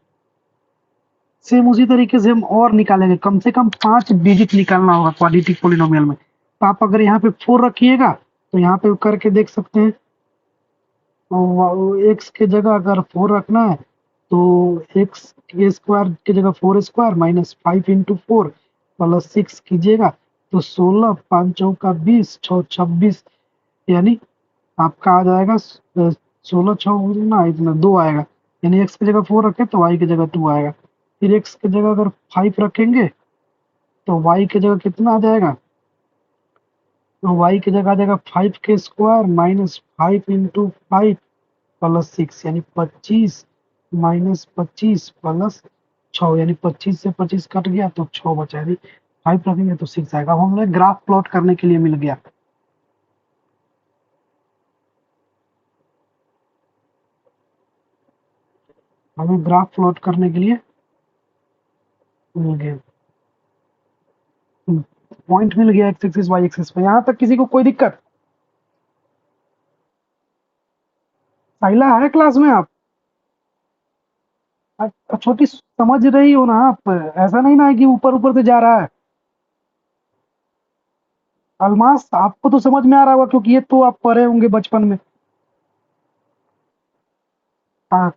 सेम उसी तरीके से हम और निकालेंगे, कम से कम 5 डिजिट निकालना होगा क्वाड्रेटिक पोलिनोमियल में। तो आप अगर यहाँ पे 4 रखिएगा तो यहाँ पे करके देख सकते हैं, एक्स की जगह अगर 4 रखना है तो एक्स के स्क्वायर की जगह 4 स्क्वायर माइनस 5 इंटू 4 प्लस 6 कीजिएगा तो 16 5 चौका 20 6 26, यानी आपका आ जाएगा 16 6 ना इतना 2 आएगा। यानी एक्स की जगह 4 रखें तो वाई की जगह 2 आएगा। फिर एक्स की जगह अगर 5 रखेंगे तो वाई की जगह कितना आ जाएगा, तो वाई की जगह आ जाएगा 5 के स्क्वायर माइनस 5 इंटू 5 प्लस 6, यानी 25 माइनस 25 प्लस 6, यानी 25 से 25 कट गया तो 6 बचा, यानी 5 रखेंगे तो 6 आएगा। अब हमें ग्राफ प्लॉट करने के लिए मिल गया, हमें ग्राफ प्लॉट करने के लिए मिल गया, पॉइंट मिल गया एक्स एक्सिस वाई एक्सिस पे। यहाँ तक किसी को कोई दिक्कत? साहिला है क्लास में आप? छोटी समझ रही हो ना आप, ऐसा नहीं ना है कि ऊपर ऊपर से जा रहा है। अलमास आपको तो समझ में आ रहा होगा क्योंकि ये तो आप पढ़े होंगे बचपन में। हाँ,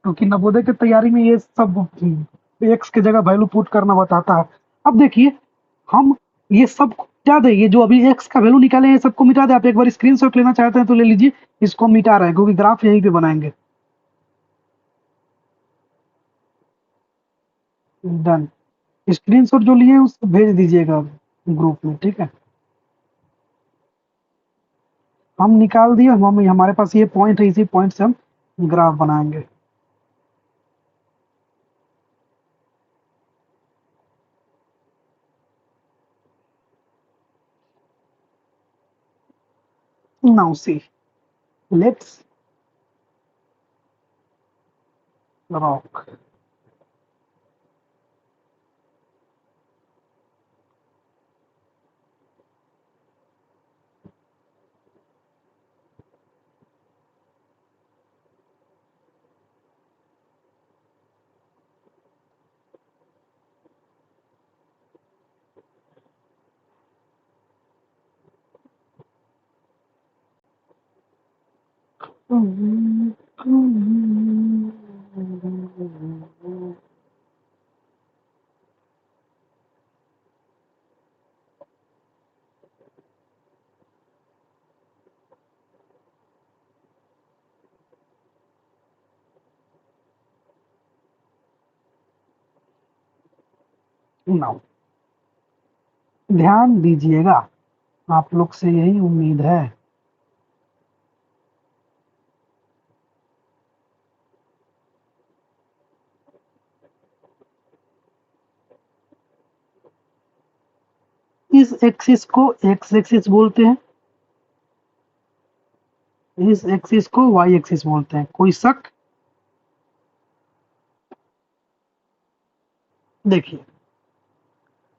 क्योंकि नवोदय की तैयारी में ये सब एक्स की जगह वैल्यू पुट करना बताता है। अब देखिए हम ये सब क्या दे, ये जो अभी एक्स का वैल्यू निकाले हैं सबको मिटा दे। आप एक बार स्क्रीनशॉट लेना चाहते हैं तो ले लीजिए, इसको मिटा रहे हैं क्योंकि ग्राफ यहीं पे बनाएंगे। डन, स्क्रीनशॉट जो लिए हैं उसको भेज दीजिएगा ग्रुप में, ठीक है। हम निकाल दिए, हम हमारे पास ये पॉइंट है, इसी पॉइंट से हम ग्राफ बनाएंगे। Now see, let's rock. Now ध्यान दीजिएगा, आप लोग से यही उम्मीद है। इस एक्सिस को एक्स एक्सिस बोलते हैं, इस एक्सिस को वाई एक्सिस बोलते हैं। कोई शक? देखिए,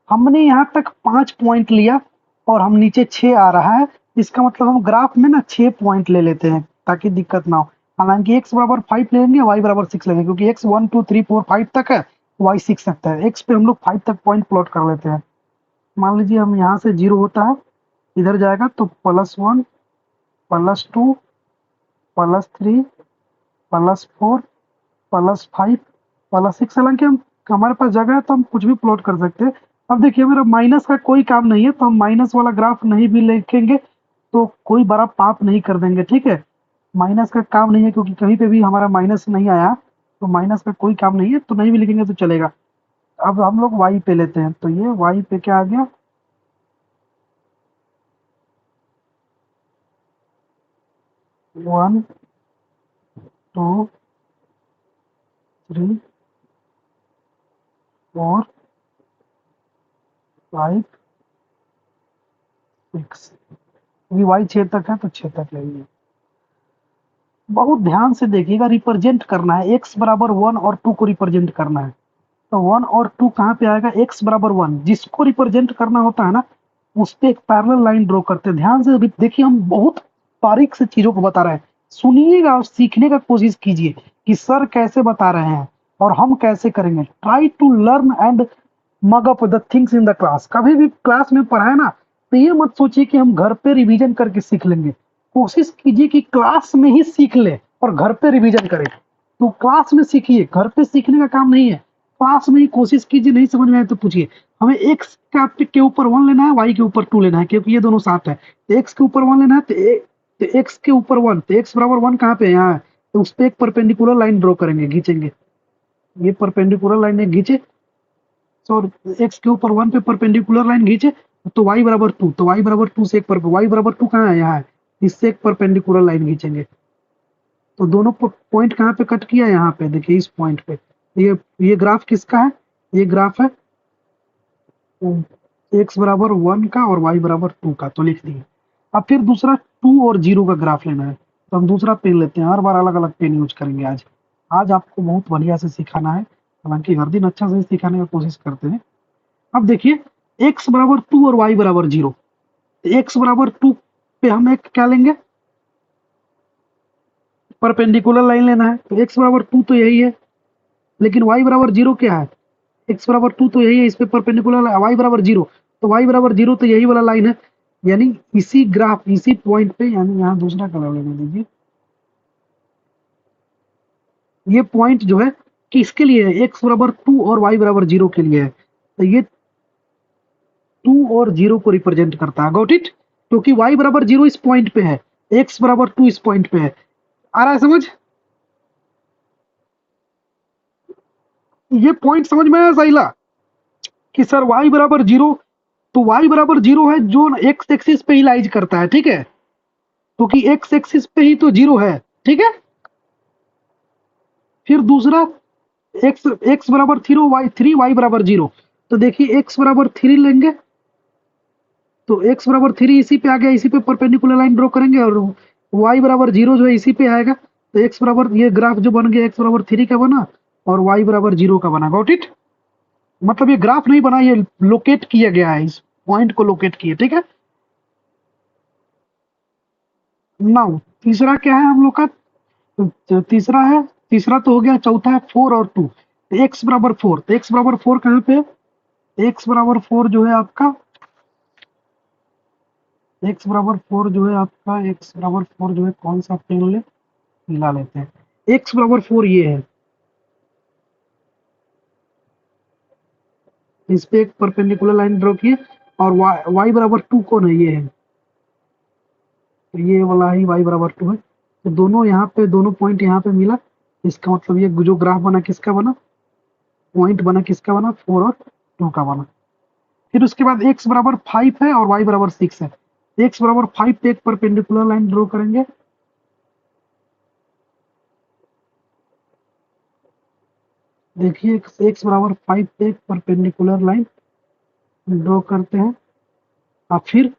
हमने यहाँ तक 5 पॉइंट लिया और हम नीचे 6 आ रहा है, इसका मतलब हम ग्राफ में ना 6 पॉइंट ले लेते हैं ताकि दिक्कत ना हो। हालांकि x बराबर 5 लेंगे, y बराबर 6 लेंगे, क्योंकि x 1 2 3 4 5 तक है, y 6 तक है। x पे हम लोग 5 तक पॉइंट प्लॉट कर लेते हैं। मान लीजिए हम यहाँ से 0 होता है, इधर जाएगा तो +1 +2 +3 +4 +5 +6। हालांकि हम हमारे पास जगह है तो हम कुछ भी प्लॉट कर सकते हैं। अब देखिए, मेरा माइनस का कोई काम नहीं है, तो हम माइनस वाला ग्राफ नहीं भी लिखेंगे तो कोई बड़ा पाप नहीं कर देंगे, ठीक है। माइनस का काम नहीं है, क्योंकि कहीं पे भी हमारा माइनस नहीं आया, तो माइनस का कोई काम नहीं है, तो नहीं भी लिखेंगे तो चलेगा। अब हम लोग वाई पे लेते हैं, तो ये वाई पे क्या आ गया, 1 2 3 4 5 6। अभी वाई 6 तक है तो 6 तक लेंगे। बहुत ध्यान से देखिएगा, रिप्रेजेंट करना है, x बराबर 1 और 2 को रिप्रेजेंट करना है। तो 1 और 2 कहाँ पे आएगा, x बराबर 1 जिसको रिप्रेजेंट करना होता है ना, उस पे एक पैरेलल लाइन ड्रॉ करते हैं। ध्यान से देखिए, हम बहुत बारीक से चीजों को बता रहे हैं, सुनिएगा और सीखने का कोशिश कीजिए कि सर कैसे बता रहे हैं और हम कैसे करेंगे। Try to learn and mug up the things in the class. कभी भी क्लास में पढ़ाए ना, तो ये मत सोचिए कि हम घर पे रिवीजन करके सीख लेंगे। कोशिश कीजिए कि क्लास में ही सीख ले और घर पे रिवीजन करें। तो क्लास में सीखिए, घर पे सीखने का काम नहीं है। क्लास में ही कोशिश कीजिए, नहीं समझ में आए तो पूछिए। हमें एक्स के ऊपर 1 लेना है, वाई के ऊपर 2 लेना है, क्योंकि ये दोनों साथ है। तो एक्स के ऊपर 1 लेना है, तो एक्स के ऊपर 1, तो एक्स बराबर 1 कहाँ पे है, यहाँ है। तो उस पर एक परपेंडिकुलर लाइन ड्रॉ करेंगे, खींचेंगे। ये परपेंडिकुलर लाइन है, खींचे। तो एक्स के ऊपर 1 पे परपेंडिकुलर लाइन खींचे, तो वाई बराबर 2, तो वाई बराबर 2 से एक पर वाई बराबर 2 कहाँ है, यहाँ है। इससे एक परपेंडिकुलर लाइन खींचेंगे, तो दोनों पॉइंट कहाँ पे कट किया, यहाँ पे देखिए, इस पॉइंट पे। ये ग्राफ किसका है, ये ग्राफ है एक्स बराबर 1 का और वाई बराबर 2 का, तो लिख दिए। अब फिर दूसरा 2 और 0 का ग्राफ लेना है, तो हम दूसरा पेन लेते हैं। हर बार अलग अलग पेन यूज करेंगे आज। आज आपको बहुत बढ़िया से सिखाना है, हालांकि हर दिन अच्छा से सिखाने की कोशिश करते हैं। अब देखिए, x बराबर 2 और y बराबर 0। x बराबर 2 पे हम एक क्या लेंगे, परपेंडिकुलर लाइन लेना है। तो x बराबर 2 तो यही है, लेकिन y बराबर 0 क्या है, x बराबर 2 तो यही है, इस पे परपेंडिकुलर y बराबर 0, तो y बराबर 0 तो यही वाला लाइन है। यानी इसी ग्राफ, इसी पॉइंट पे, यानी यहाँ दूसरा कलर लेने दीजिए। ये पॉइंट जो है किसके लिए है, x बराबर 2 और y बराबर 0 के लिए है। तो ये 2 और 0 को रिप्रेजेंट करता है, गॉट इट। क्योंकि y बराबर 0 इस पॉइंट पे है, x बराबर 2 इस पॉइंट पे है। आ रहा है समझ, ये पॉइंट समझ में आया साहिला, कि सर y बराबर 0, तो y बराबर 0 है जो x एक्सिस पे ही लाइज करता है, ठीक है, क्योंकि x एक्सिस पे ही तो 0 है, ठीक है। फिर दूसरा x बराबर 3 y बराबर 0, तो देखिए x बराबर 3 लेंगे, तो x बराबर 3 इसी पे आ गया, इसी पे परपेंडिकुलर लाइन ड्रॉ करेंगे, और y बराबर 0 जो है इसी पे आएगा। तो x बराबर, ये ग्राफ जो बन गया, x बराबर 3 का बना और y बराबर 0 का बना, गॉट इट। मतलब ये ग्राफ नहीं बना, ये लोकेट किया गया है, इस पॉइंट को लोकेट किया, ठीक है। नाउ तीसरा क्या है हम लोग का, तो तीसरा तो हो गया, चौथा है 4 और 2। एक्स बराबर 4, तो एक्स बराबर 4 कहाँ पे, एक्स बराबर 4 जो है आपका, एक्स बराबर 4 जो है आपका, एक्स बराबर 4 जो है, कौन सा पेन ले, नीला लेते हैं। एक्स बराबर 4 ये है, इस पे एक परपेंडिकुलर लाइन ड्रॉ किए, और y बराबर 2 कौन है, ये है, तो ये वाला ही y बराबर 2 है। तो दोनों यहाँ पे, दोनों पॉइंट यहाँ पे मिला, इसका मतलब ये जो ग्राफ बना किसका बना, पॉइंट बना किसका बना, 4 और 2 का बना। फिर उसके बाद x बराबर 5 है और y बराबर 6 है। x बराबर 5 पे एक परपेंडिकुलर लाइन ड्रॉ करेंगे। देखिए x बराबर 5 पे एक परपेंडिकुलर लाइन ड्रॉ करते हैं और फिर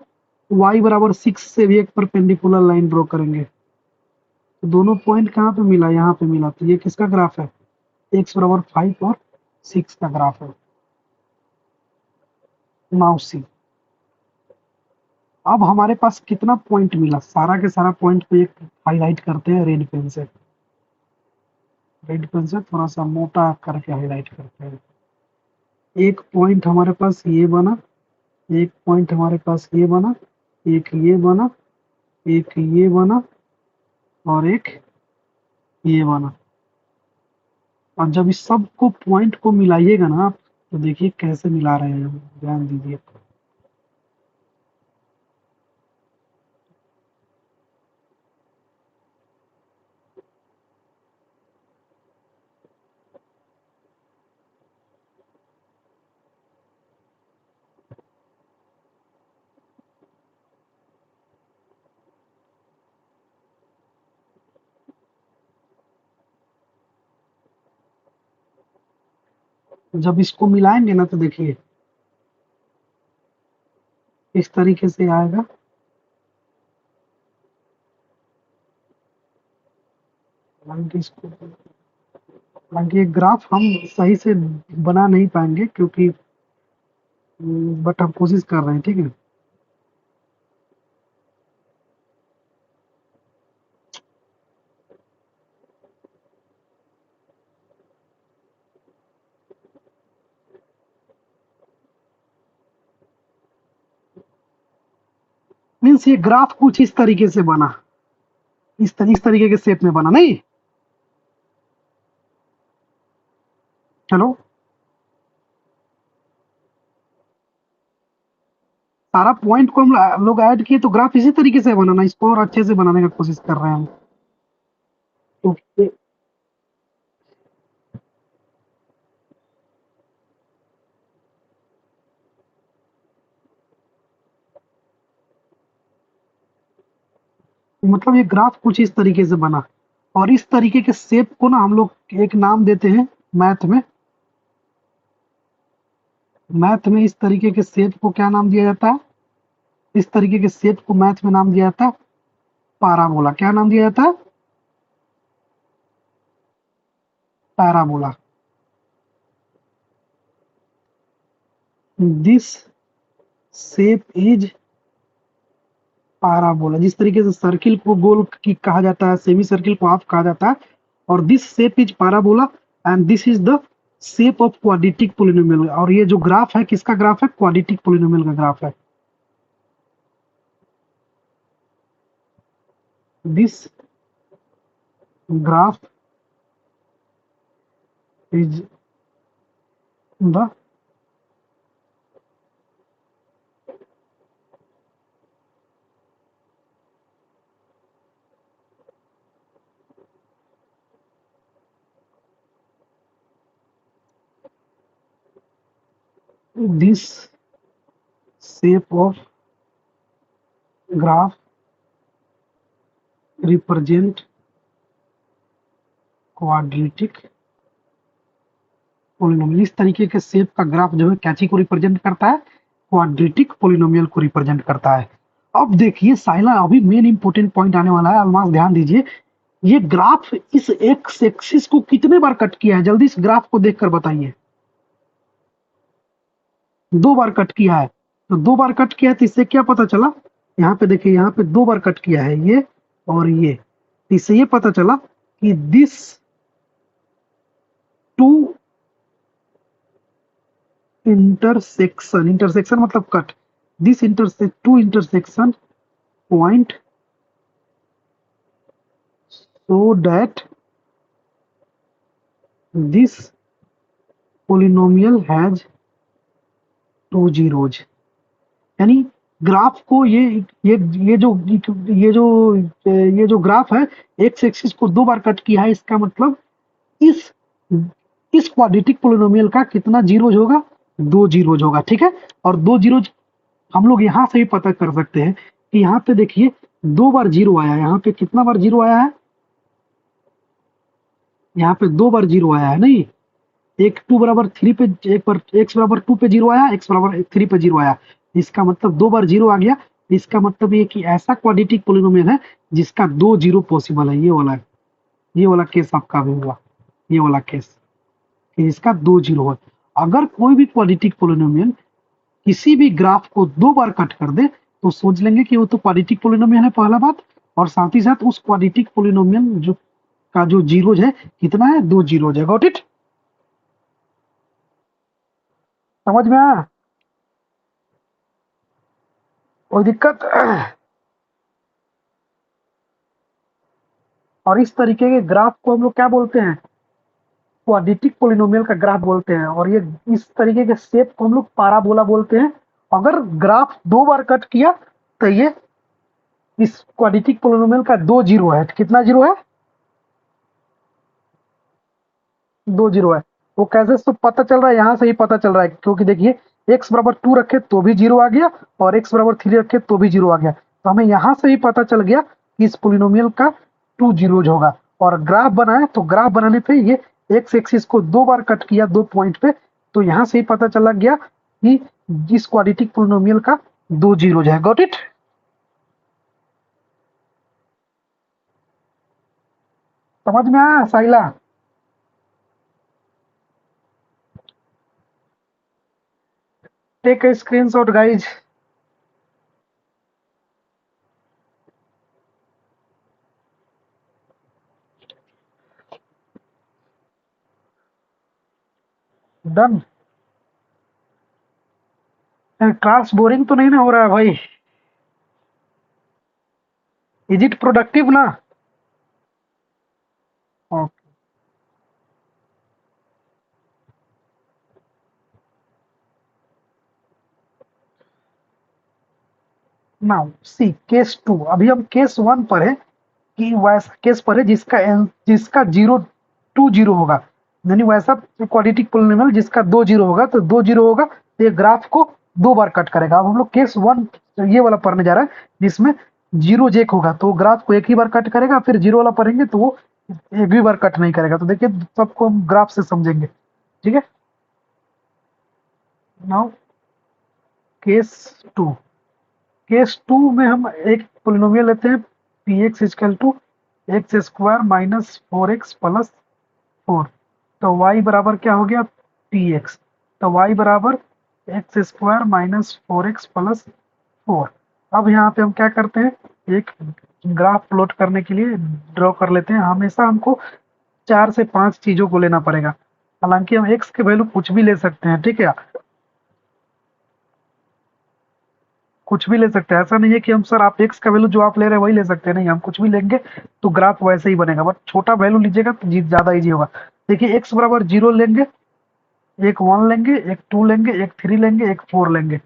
y बराबर 6 से भी एक परपेंडिकुलर लाइन ड्रॉ करेंगे। तो दोनों पॉइंट कहाँ पे मिला? यहाँ पे मिला। तो ये किसका ग्राफ है? x बराबर 5 और 6 का ग्राफ है। नाउ सी, अब हमारे पास कितना पॉइंट मिला? सारा के सारा पॉइंट को एक हाईलाइट करते हैं रेड पेन से। रेड पेन से थोड़ा सा मोटा करके हाईलाइट करते हैं। एक पॉइंट हमारे पास ये बना, एक पॉइंट हमारे पास ये बना, एक ये बना, एक ये बना और एक ये बना। और जब इस सब को पॉइंट को मिलाइएगा ना आप, तो देखिए कैसे मिला रहे हैं हम, ध्यान दीजिए। जब इसको मिलाएंगे ना तो देखिए इस तरीके से आएगा। हालांकि इसको, हालांकि ये ग्राफ हम सही से बना नहीं पाएंगे क्योंकि, बट हम कोशिश कर रहे हैं, ठीक है। मीन्स ये ग्राफ कुछ इस तरीके से बना, इस तरीके के शेप में बना नहीं। चलो, सारा पॉइंट को हम लोग ऐड किए तो ग्राफ इसी तरीके से बनाना, इसको और अच्छे से बनाने का कोशिश कर रहे हैं हम। तो मतलब ये ग्राफ कुछ इस तरीके से बना और इस तरीके के शेप को ना हम लोग एक नाम देते हैं मैथ में। मैथ में इस तरीके के शेप को क्या नाम दिया जाता है? इस तरीके के शेप को मैथ में नाम दिया जाता है पाराबोला। क्या नाम दिया जाता है? Parabola. This shape is parabola. जिस तरीके से सर्किल को गोल की कहा जाता है, सेमी सर्किल को हाफ कहा जाता है, और this shape is parabola and this is the shape of quadratic polynomial. और ये जो ग्राफ है किसका ग्राफ है? क्वाड्रेटिक पोलिनोमियल का ग्राफ है। This graph is the this shape of graph represent quadratic polynomial. इस तरीके के शेप का ग्राफ जो है क्या चीज को रिप्रेजेंट करता है? क्वाड्रेटिक पोलिनोमियल को रिप्रेजेंट करता है। अब देखिए साइला, अभी मेन इंपोर्टेंट पॉइंट आने वाला है, अलमास ध्यान दीजिए। ये ग्राफ इस एक्स एक्सिस को कितने बार कट किया है? जल्दी इस ग्राफ को देखकर बताइए। 2 बार कट किया है। तो 2 बार कट किया है तो इससे क्या पता चला? यहाँ पे देखिए, यहाँ पे 2 बार कट किया है ये और ये। तो इससे ये पता चला कि दिस टू इंटरसेक्शन, इंटरसेक्शन मतलब cut, this intersect two intersection point so that this polynomial has 2 zeros। यानी ग्राफ को ये जो ये जो ग्राफ है एक्स एक्सिस को 2 बार कट किया है, इसका मतलब इस इस क्वाड्रेटिक पोलिनोमियल का कितना जीरोज होगा? 2 जीरोज होगा, ठीक है। और 2 जीरोज हम लोग यहाँ से भी पता कर सकते हैं कि यहाँ पे देखिए 2 बार 0 आया है, यहाँ पे कितना बार 0 आया है? यहाँ पे 2 बार 0 आया है, नहीं? एक 2 बराबर 3 पे, एक बार x बराबर 2 पे 0 आया, x बराबर 3 पे 0 आया। इसका मतलब 2 बार 0 आ गया। इसका मतलब ये कि ऐसा क्वाड्रेटिक पोलिनोमियल है जिसका 2 जीरो पॉसिबल है, ये वाला केस आपका भी हुआ, ये वाला केस कि जिसका 2 जीरो है। अगर कोई भी क्वाड्रेटिक पोलिनोमियल किसी भी ग्राफ को 2 बार कट कर दे तो सोच लेंगे कि वो तो क्वाड्रेटिक पोलिनोमियल है, पहला बात। और साथ ही साथ उस क्वाड्रेटिक पोलिनोमियल जो जीरोज है कितना है? 2 जीरोज है। Got it? समझ में आया? कोई दिक्कत? और इस तरीके के ग्राफ को हम लोग क्या बोलते हैं? क्वाड्रेटिक पोलिनोमियल का ग्राफ बोलते हैं। और ये इस तरीके के शेप को हम लोग पाराबोला बोलते हैं। अगर ग्राफ 2 बार कट किया तो ये इस क्वाड्रेटिक पोलिनोमियल का 2 जीरो है। कितना जीरो है? 2 जीरो है। वो कैसे सब पता चल रहा है? यहाँ से ही पता चल रहा है, क्योंकि देखिए x बराबर 2 रखे तो भी जीरो आ गया और x बराबर 3 रखे तो भी जीरो आ गया। तो हमें यहाँ से ही पता चल गया कि इस पोलिनोमियल का 2 जीरोज होगा। और ग्राफ बनाए तो ग्राफ बनाने पे ये x एक्सिस को 2 बार कट किया 2 पॉइंट पे, तो यहाँ से ही पता चला गया कि इस क्वाड्रेटिक पोलिनोमियल का 2 जीरोज है। Got it? समझ में आया साइला? Take a screenshot guys. Done. Class boring तो नहीं ना हो रहा है भाई? इज इट प्रोडक्टिव ना? ओके। Now see case 2। अभी हम केस 1 पर है कि वैसा केस पर है जिसका जीरो 2 जीरो होगा, यानी वैसा क्वाड्रेटिक पोलिनोमियल जिसका 2 जीरो होगा। तो 2 जीरो होगा तो ये ग्राफ को 2 बार कट करेगा। अब हम लोग केस 1 ये वाला पढ़ने जा रहा है जिसमें जीरो एक होगा तो ग्राफ को एक ही बार कट करेगा, फिर जीरो वाला पढ़ेंगे तो वो एक भी बार कट नहीं करेगा। तो देखिए सबको हम ग्राफ से समझेंगे, ठीक है। Now case 2। केस 2 में हम एक पोलिनोमियल लेते हैं P X is equal to X square minus 4x plus 4। तो y बराबर क्या हो गया? P X. तो y बराबर X square minus 4x plus 4। अब यहाँ पे हम क्या करते हैं, एक ग्राफ प्लॉट करने के लिए ड्रॉ कर लेते हैं। हमेशा हमको 4 से 5 चीजों को लेना पड़ेगा। हालांकि हम x के वैल्यू कुछ भी ले सकते हैं, ठीक है, कुछ भी ले सकते हैं। ऐसा नहीं है कि हम सर आप एक्स का वैल्यू जो आप ले रहे हैं वही ले सकते हैं, नहीं, हम कुछ भी लेंगे तो ग्राफ वैसे ही बनेगा। बट छोटा वैल्यू लीजिएगा तो ज्यादा इजी होगा। देखिए एक्स बराबर 0 लेंगे, एक 1 लेंगे, एक 2 लेंगे, एक 3 लेंगे, एक 4 लेंगे।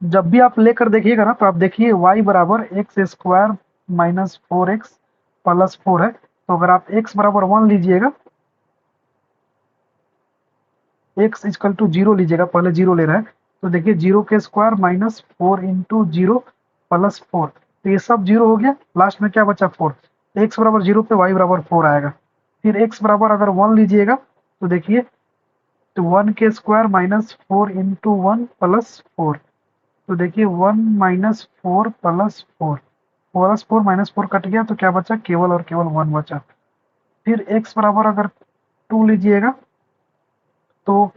जब भी आप लेकर देखिएगा ना तो आप देखिए वाई बराबर X square minus 4x plus 4 है। तो अगर आप एक्स बराबर 1 लीजिएगा, एक्स इजकल टू 0 लीजिएगा, पहले 0 ले रहा है तो देखिए 0 के स्क्वायर माइनस 4 इंटू 0 प्लस 4। तो ये सब 0 हो गया, लास्ट में क्या बचा? 4। एक्स बराबर 0 पे वाई बराबर 4 आएगा। फिर एक्स बराबर अगर 1 लीजिएगा तो देखिए, तो 1 के स्क्वायर माइनस 4 इंटू 1 प्लस 4। तो देखिए 1 minus 4 plus 4, plus 4 minus 4 cut गया तो क्या बचा? केवल और केवल 1 बचा। फिर एक्स बराबर अगर 2 लीजिएगा तो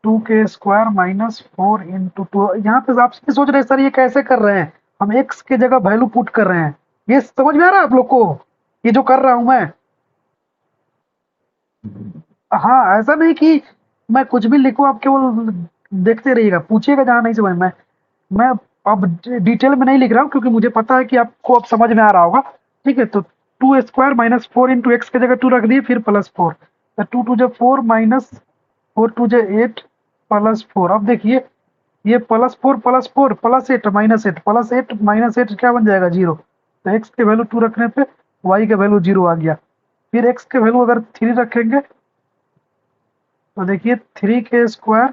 2 के स्क्वायर माइनस 4 इंटू 2। यहाँ पे आप सोच रहे हैं सर ये कैसे कर रहे हैं, हम एक्स के जगह वैल्यू पुट कर रहे हैं। ये समझ में आ रहा है आप लोग को, ये जो कर रहा हूं मैं? हाँ, ऐसा नहीं कि मैं कुछ भी लिखूं, आप केवल देखते रहिएगा, पूछिएगा जहां नहीं समझ में। मैं अब डिटेल में नहीं लिख रहा हूँ क्योंकि मुझे पता है कि आपको अब समझ में आ रहा होगा, ठीक है। तो 2 स्क्वायर माइनस 4 इंटू एक्स की जगह 2 रख दिए, फिर प्लस 4। तो 2 टू जो 4 माइनस 4 टू जो 8 प्लस 4। अब देखिए ये plus 4 plus 8 minus 8 plus 8 minus 8 क्या बन जाएगा? 0। तो एक्स के वैल्यू 2 रखने पे वाई का वैल्यू 0 आ गया। फिर एक्स के वैल्यू अगर 3 रखेंगे तो देखिए 3 के स्क्वायर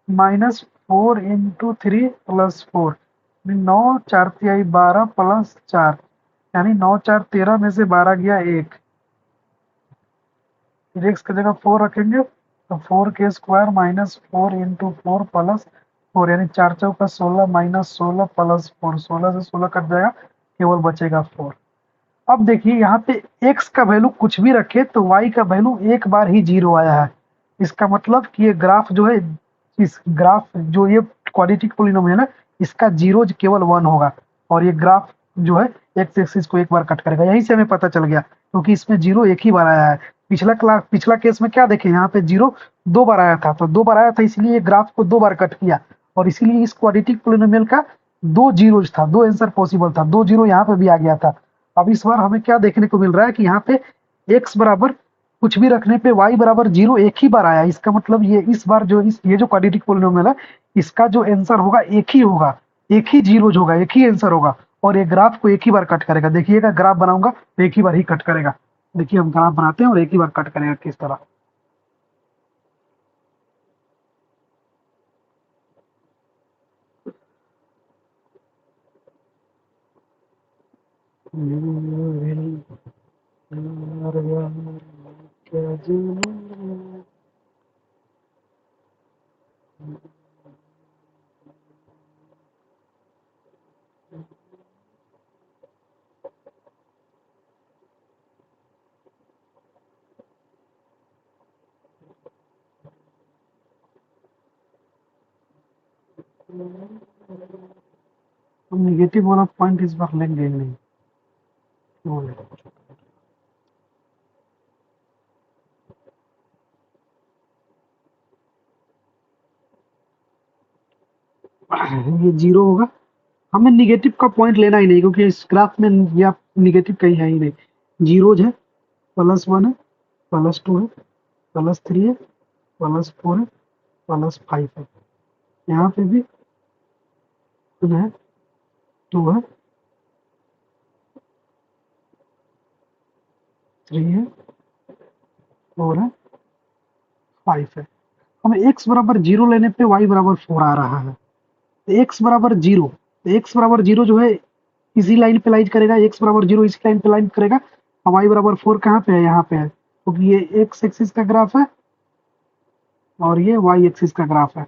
-4 × 3 + 4, 9 4 तिहाई 12 + 4, यानी 9 4 13 में से 12 गया 1। फिर x की जगह 4 रखेंगे तो 4k² -4 × 4 + 4, यानी 4 चौका 16 -16 + 4, 16 से 16 कट जाएगा, केवल बचेगा 4। अब देखिए यहाँ पे x का वैल्यू कुछ भी रखे तो y का वैल्यू एक बार ही 0 आया है। इसका मतलब कि ये ग्राफ जो है, इस ग्राफ जो ये क्वाड्रेटिक पॉलिनोमियल है, इसका 0 केवल 1 होगा, और ये ग्राफ जो है x एक्सिस को एक बार कट करेगा। यहीं से हमें पता चल गया, क्योंकि इसमें 0 एक ही बार आया है। पिछला केस में क्या देखे, यहाँ पे 0 2 बार आया था, तो 2 बार आया था इसलिए ग्राफ को 2 बार कट किया, और इसीलिए इस क्वाड्रेटिक पॉलिनोमियल का 2 जीरोज था, 2 आंसर पॉसिबल था, 2 जीरो यहाँ पे भी आ गया था। अब इस बार हमें क्या देखने को मिल रहा है कि यहाँ पे x बराबर कुछ भी रखने पे y बराबर 0 एक ही बार आया। इसका मतलब ये इस बार जो ये जो क्वाड्रेटिक पॉलिनोमियल है, इसका जो आंसर होगा एक ही होगा, एक ही जीरोज होगा, एक ही आंसर होगा, और ये ग्राफ को एक ही बार कट करेगा। देखिएगा ग्राफ बनाऊंगा तो एक ही बार ही कट करेगा। देखिए हम ग्राफ बनाते हैं और एक ही बार कट करेगा किस तरह। हम निगेटिव वाला पॉइंट इस बार लेंगे ही नहीं। ये 0 होगा, हमें निगेटिव का पॉइंट लेना ही नहीं, क्योंकि इस ग्राफ में या निगेटिव कहीं है ही नहीं। जीरोज है, +1 है, +2 है, +3 है, +4 है, +5 है। यहाँ पे भी 1 है, 2 है, 3 है, 4 है, 5 है। हमें x बराबर 0 लेने पे y बराबर 4 आ रहा है। x बराबर 0, x बराबर 0 जो है इसी लाइन पे लाइन करेगा, x बराबर 0 इसी लाइन पे लाइन करेगा। अब y बराबर 4 कहाँ पे है, यहाँ पे है, क्योंकि ये x एक्सिस का ग्राफ है और ये y एक्सिस का ग्राफ है।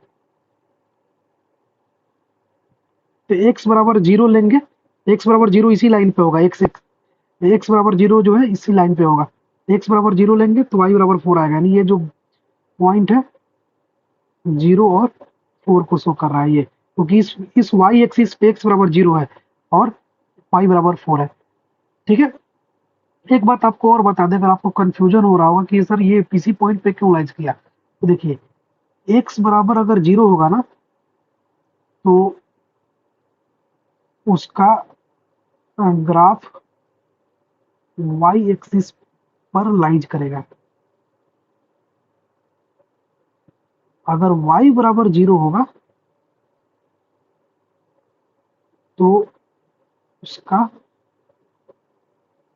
तो x बराबर 0 लेंगे, x बराबर 0 इसी लाइन पे होगा, x बराबर 0 जो है इसी लाइन पे होगा। x बराबर 0 लेंगे तो y बराबर 4 आएगा, यानी ये जो पॉइंट है 0 और 4 को शो कर रहा है ये, क्योंकि इस y एक्सिस पे x बराबर 0 है और y बराबर 4 है। ठीक है, एक बात आपको और बता दें, अगर आपको कंफ्यूजन हो रहा होगा कि सर ये इसी पॉइंट पे क्यों लाइज किया, तो देखिए x बराबर अगर 0 होगा ना, तो उसका ग्राफ y एक्सिस पर लाइज करेगा। अगर y बराबर 0 होगा तो उसका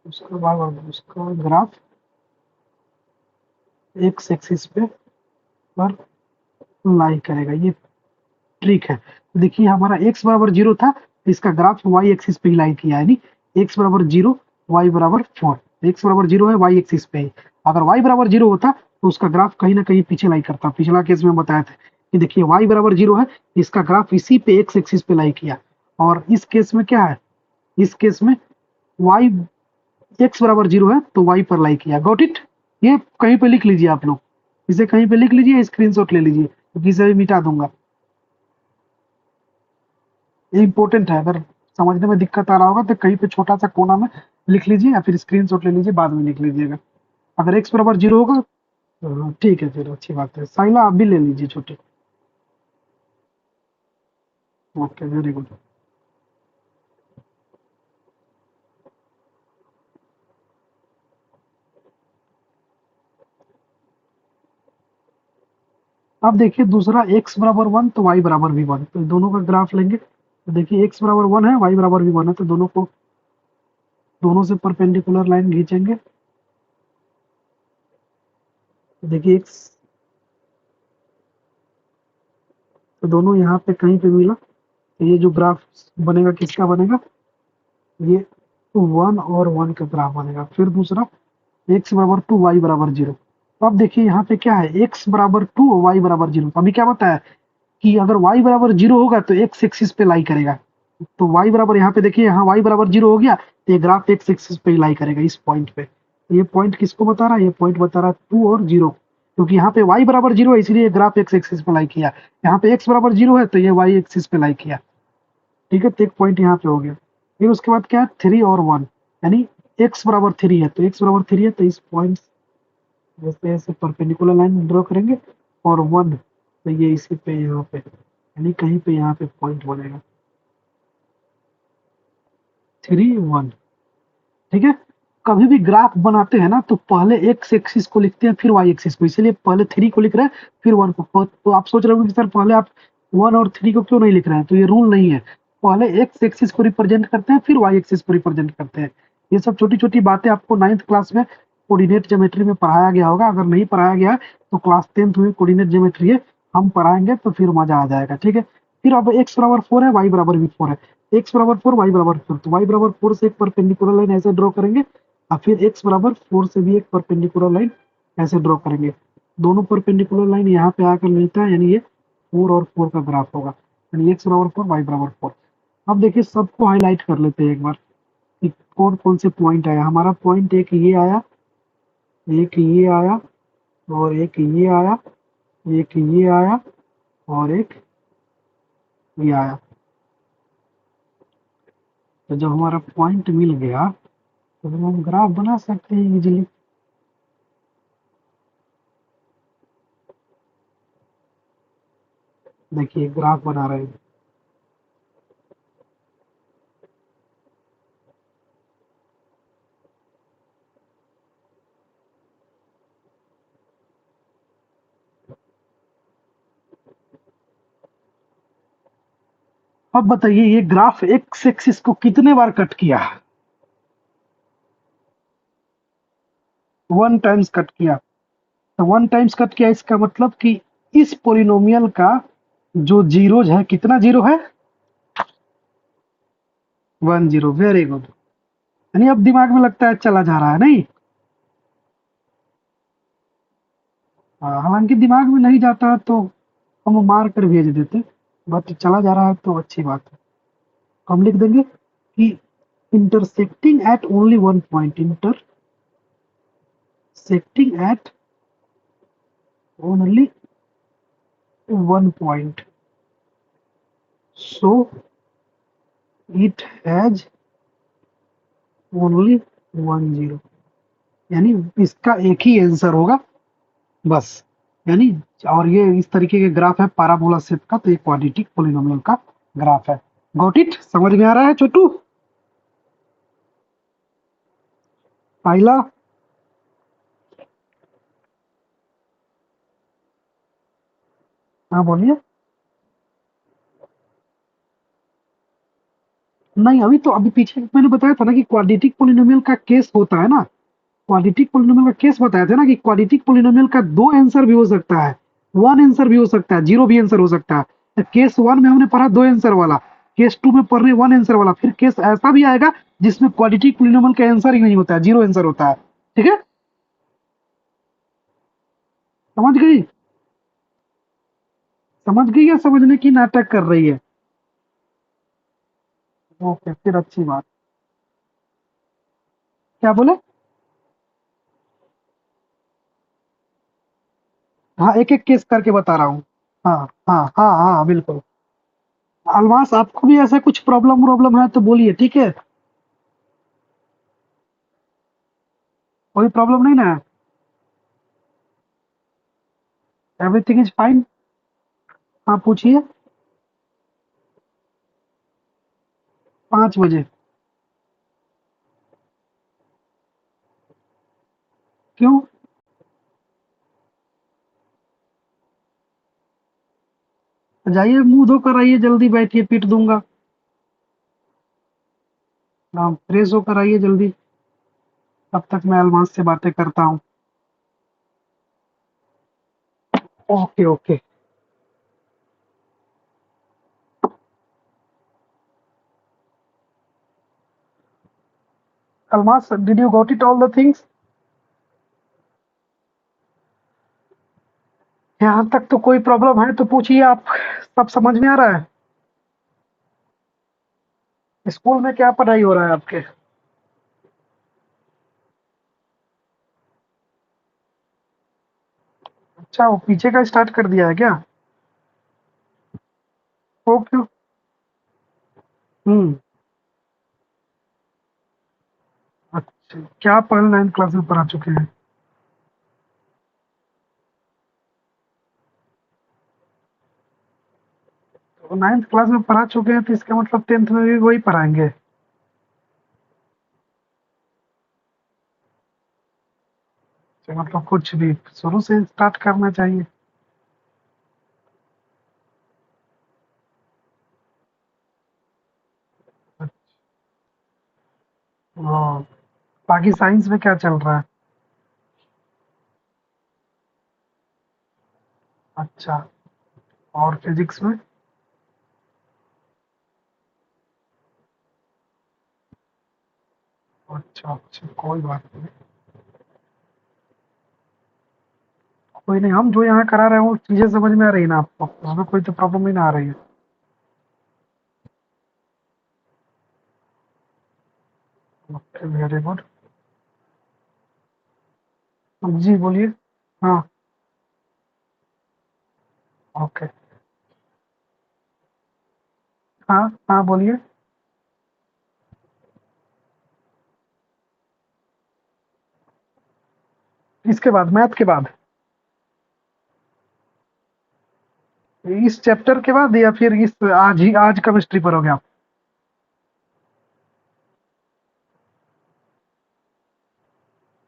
उसका ग्राफ x एक्सिस पे पर लाई करेगा। ये ट्रिक है। तो देखिए हमारा x बराबर 0 था, तो इसका ग्राफ y एक्सिस पे ही लाई किया, यानी x बराबर 0, y बराबर 4। x बराबर 0 है y एक्सिस पे ही। अगर y बराबर 0 होता तो उसका ग्राफ कहीं ना कहीं पीछे लाई करता। पिछला केस में बताया था कि देखिए y बराबर 0 है, इसका ग्राफ इसी पे x एक्सिस पे लाई किया, और इस केस में क्या है, इस केस में y x बराबर 0 है तो y पर लाई किया। Got it. ये कहीं पे लिख लीजिए आप लोग, इसे कहीं पे लिख लीजिए, स्क्रीनशॉट ले लीजिए, क्योंकि इसे भी मिटा दूंगा। ये इंपॉर्टेंट है, अगर समझने में दिक्कत आ रहा होगा तो कहीं पे छोटा सा कोना में लिख लीजिए, या फिर स्क्रीनशॉट ले लीजिए, बाद में लिख लीजिएगा। अगर एक्स बराबर 0 होगा तो हाँ, ठीक है, फिर अच्छी बात है। साइला आप भी ले लीजिए छोटे। Okay, very good. अब देखिए दूसरा, x बराबर 1 तो y बराबर भी 1, तो दोनों का ग्राफ लेंगे। तो देखिए x बराबर 1 है, y बराबर भी 1 है, तो दोनों से परपेंडिकुलर लाइन खींचेंगे। तो देखिए x तो दोनों यहाँ पे कहीं पे मिला, तो ये जो ग्राफ बनेगा किसका बनेगा, ये 1 और 1 का ग्राफ बनेगा। फिर दूसरा x बराबर 2 y बराबर 0। तो अब देखिए यहाँ पे क्या है, x बराबर 2 और y बराबर 0। अभी क्या बताया कि अगर y बराबर 0 होगा तो x एक्सिस पे लाई करेगा। तो y बराबर, यहाँ पे देखिए, यहाँ y बराबर 0 हो गया तो ये ग्राफ x एक्सिस पे ही लाई करेगा इस पॉइंट पे। तो ये पॉइंट किसको बता रहा है, ये पॉइंट बता रहा है 2 और 0, क्योंकि यहाँ पे y बराबर 0 है इसलिए ग्राफ x एक्सिस पे लाई किया। यहाँ पे x बराबर 0 है तो ये y एक्सिस पे लाई किया। ठीक है, तो एक पॉइंट यहाँ पे हो गया। फिर उसके बाद क्या है, 3 और 1, यानी x बराबर 3 है, तो x बराबर 3 है तो इस पॉइंट जैसे ऐसे परपेंडिकुलर लाइन ड्रॉ करेंगे, और 1 तो ये इसी पे यहाँ पे, यानी कहीं पे यहाँ पे पॉइंट बनेगा 3 1। ठीक है, कभी भी ग्राफ बनाते हैं ना तो पहले एक्स एक्सिस को लिखते हैं फिर वाई एक्सिस को, इसीलिए पहले 3 को लिख रहे हैं फिर 1 को। तो आप सोच रहे हो कि सर पहले आप 1 और 3 को क्यों नहीं लिख रहे हैं, तो ये रूल नहीं है। पहले एक्स एक्सिस को रिप्रेजेंट करते हैं फिर वाई एक्सिस को रिप्रेजेंट करते हैं। ये सब छोटी छोटी बातें आपको 9th क्लास में कोऑर्डिनेट ज्योमेट्री में पढ़ाया गया होगा। अगर नहीं पढ़ाया गया है तो क्लास 10th में कोऑर्डिनेट ज्योमेट्री है, हम पढ़ाएंगे तो फिर मजा आ जाएगा। ठीक है, फिर अब एक्स बराबर 4 है, वाई बराबर भी 4 है। एक्स बराबर 4, वाई बराबर 4, तो वाई बराबर 4 से एक परपेंडिकुलर लाइन ऐसे ड्रॉ करेंगे, और फिर एक्स बराबर 4 से भी एक परपेंडिकुलर लाइन ऐसे ड्रॉ करेंगे। दोनों परपेंडिकुलर लाइन यहाँ पे आकर मिलता है, यानी ये 4 और 4 का ग्राफ होगा, यानी एक्स बराबर 4, वाई बराबर 4। अब देखिए सबको हाईलाइट कर लेते हैं एक बार कि कौन कौन से पॉइंट आया हमारा। पॉइंट एक ये आया, एक ये आया, और एक ये आया, एक ये आया, और एक ये आया। तो जब हमारा पॉइंट मिल गया तो हम ग्राफ बना सकते हैं इजीली। देखिए ग्राफ बना रहे हैं। अब बताइए ये ग्राफ एक्स एक्सिस को कितने बार कट किया, 1 टाइम्स कट किया। तो 1 टाइम्स कट किया, इसका मतलब कि इस पोलिनोमियल का जो जीरोज है, कितना जीरो है, 1 जीरो। वेरी गुड, यानी अब दिमाग में लगता है चला जा रहा है नहीं। हालांकि दिमाग में नहीं जाता तो हम मार कर भेज देते, बट चला जा रहा है तो अच्छी बात है। हम लिख देंगे कि intersecting at only one point, intersecting at only one point, so it has only one zero, यानी इसका एक ही आंसर होगा बस। यानी, और ये इस तरीके के ग्राफ है पैराबोला शेप का, तो ये क्वाड्रेटिक पोलिनोमियल का ग्राफ है। गॉट इट, समझ में आ रहा है छोटू? पहला, हाँ बोलिए। नहीं, अभी पीछे मैंने बताया था ना कि क्वाड्रेटिक पोलिनोमियल का केस होता है ना, क्वाड्रेटिक पोलिनोमियल का केस बताया था ना कि क्वाड्रेटिक पोलिनोमियल का 2 आंसर भी हो सकता है, 1 आंसर भी हो सकता है, 0 भी आंसर हो सकता है। तो केस 1 में हमने पढ़ा 2 आंसर वाला, केस 2 में पढ़ रहे 1 आंसर वाला, फिर केस ऐसा भी आएगा जिसमें क्वाड्रेटिक पोलिनोमियल का आंसर ही नहीं होता है, 0 आंसर होता है। ठीक है, समझ गई? समझ गई या समझने की नाटक कर रही है? ओके, फिर अच्छी बात। क्या बोले? हाँ, एक एक केस करके बता रहा हूँ। हाँ हाँ हाँ हाँ, बिल्कुल। अलमास, आपको भी ऐसा कुछ प्रॉब्लम प्रॉब्लम है तो बोलिए, ठीक है? कोई प्रॉब्लम नहीं ना? Everything is fine. हाँ पूछिए। 5 बजे? क्यों? जाइए मुंह धोकर आइए, जल्दी बैठिए, पीट दूंगा। हाँ, फ्रेश होकर आइए जल्दी, तब तक मैं अलमास से बातें करता हूँ। Okay okay. Almas, did you got it all the things? यहाँ तक तो कोई प्रॉब्लम है तो पूछिए आप, सब समझ में आ रहा है? स्कूल में क्या पढ़ाई हो रहा है आपके? अच्छा, वो पीछे का स्टार्ट कर दिया है क्या? वो क्यों? हम्म। अच्छा, क्या आप पहले 9th क्लास में पढ़ा चुके हैं? तो 9th क्लास में पढ़ा चुके हैं तो इसका मतलब 10th में भी वही पढ़ाएंगे? तो मतलब कुछ भी शुरू से स्टार्ट करना चाहिए। हाँ, बाकी साइंस में क्या चल रहा है? अच्छा, और फिजिक्स में? अच्छा अच्छा, कोई बात नहीं। कोई नहीं, हम जो यहाँ करा रहे हैं वो चीजें समझ में आ रही है ना आपको? उसमें कोई तो प्रॉब्लम ही ना आ रही है। Okay, very good. जी बोलिए। हाँ। ओके। हाँ हाँ, बोलिए। इसके बाद, मैथ के बाद? इस चैप्टर के बाद या फिर इस आज ही, आज केमिस्ट्री पर हो गया?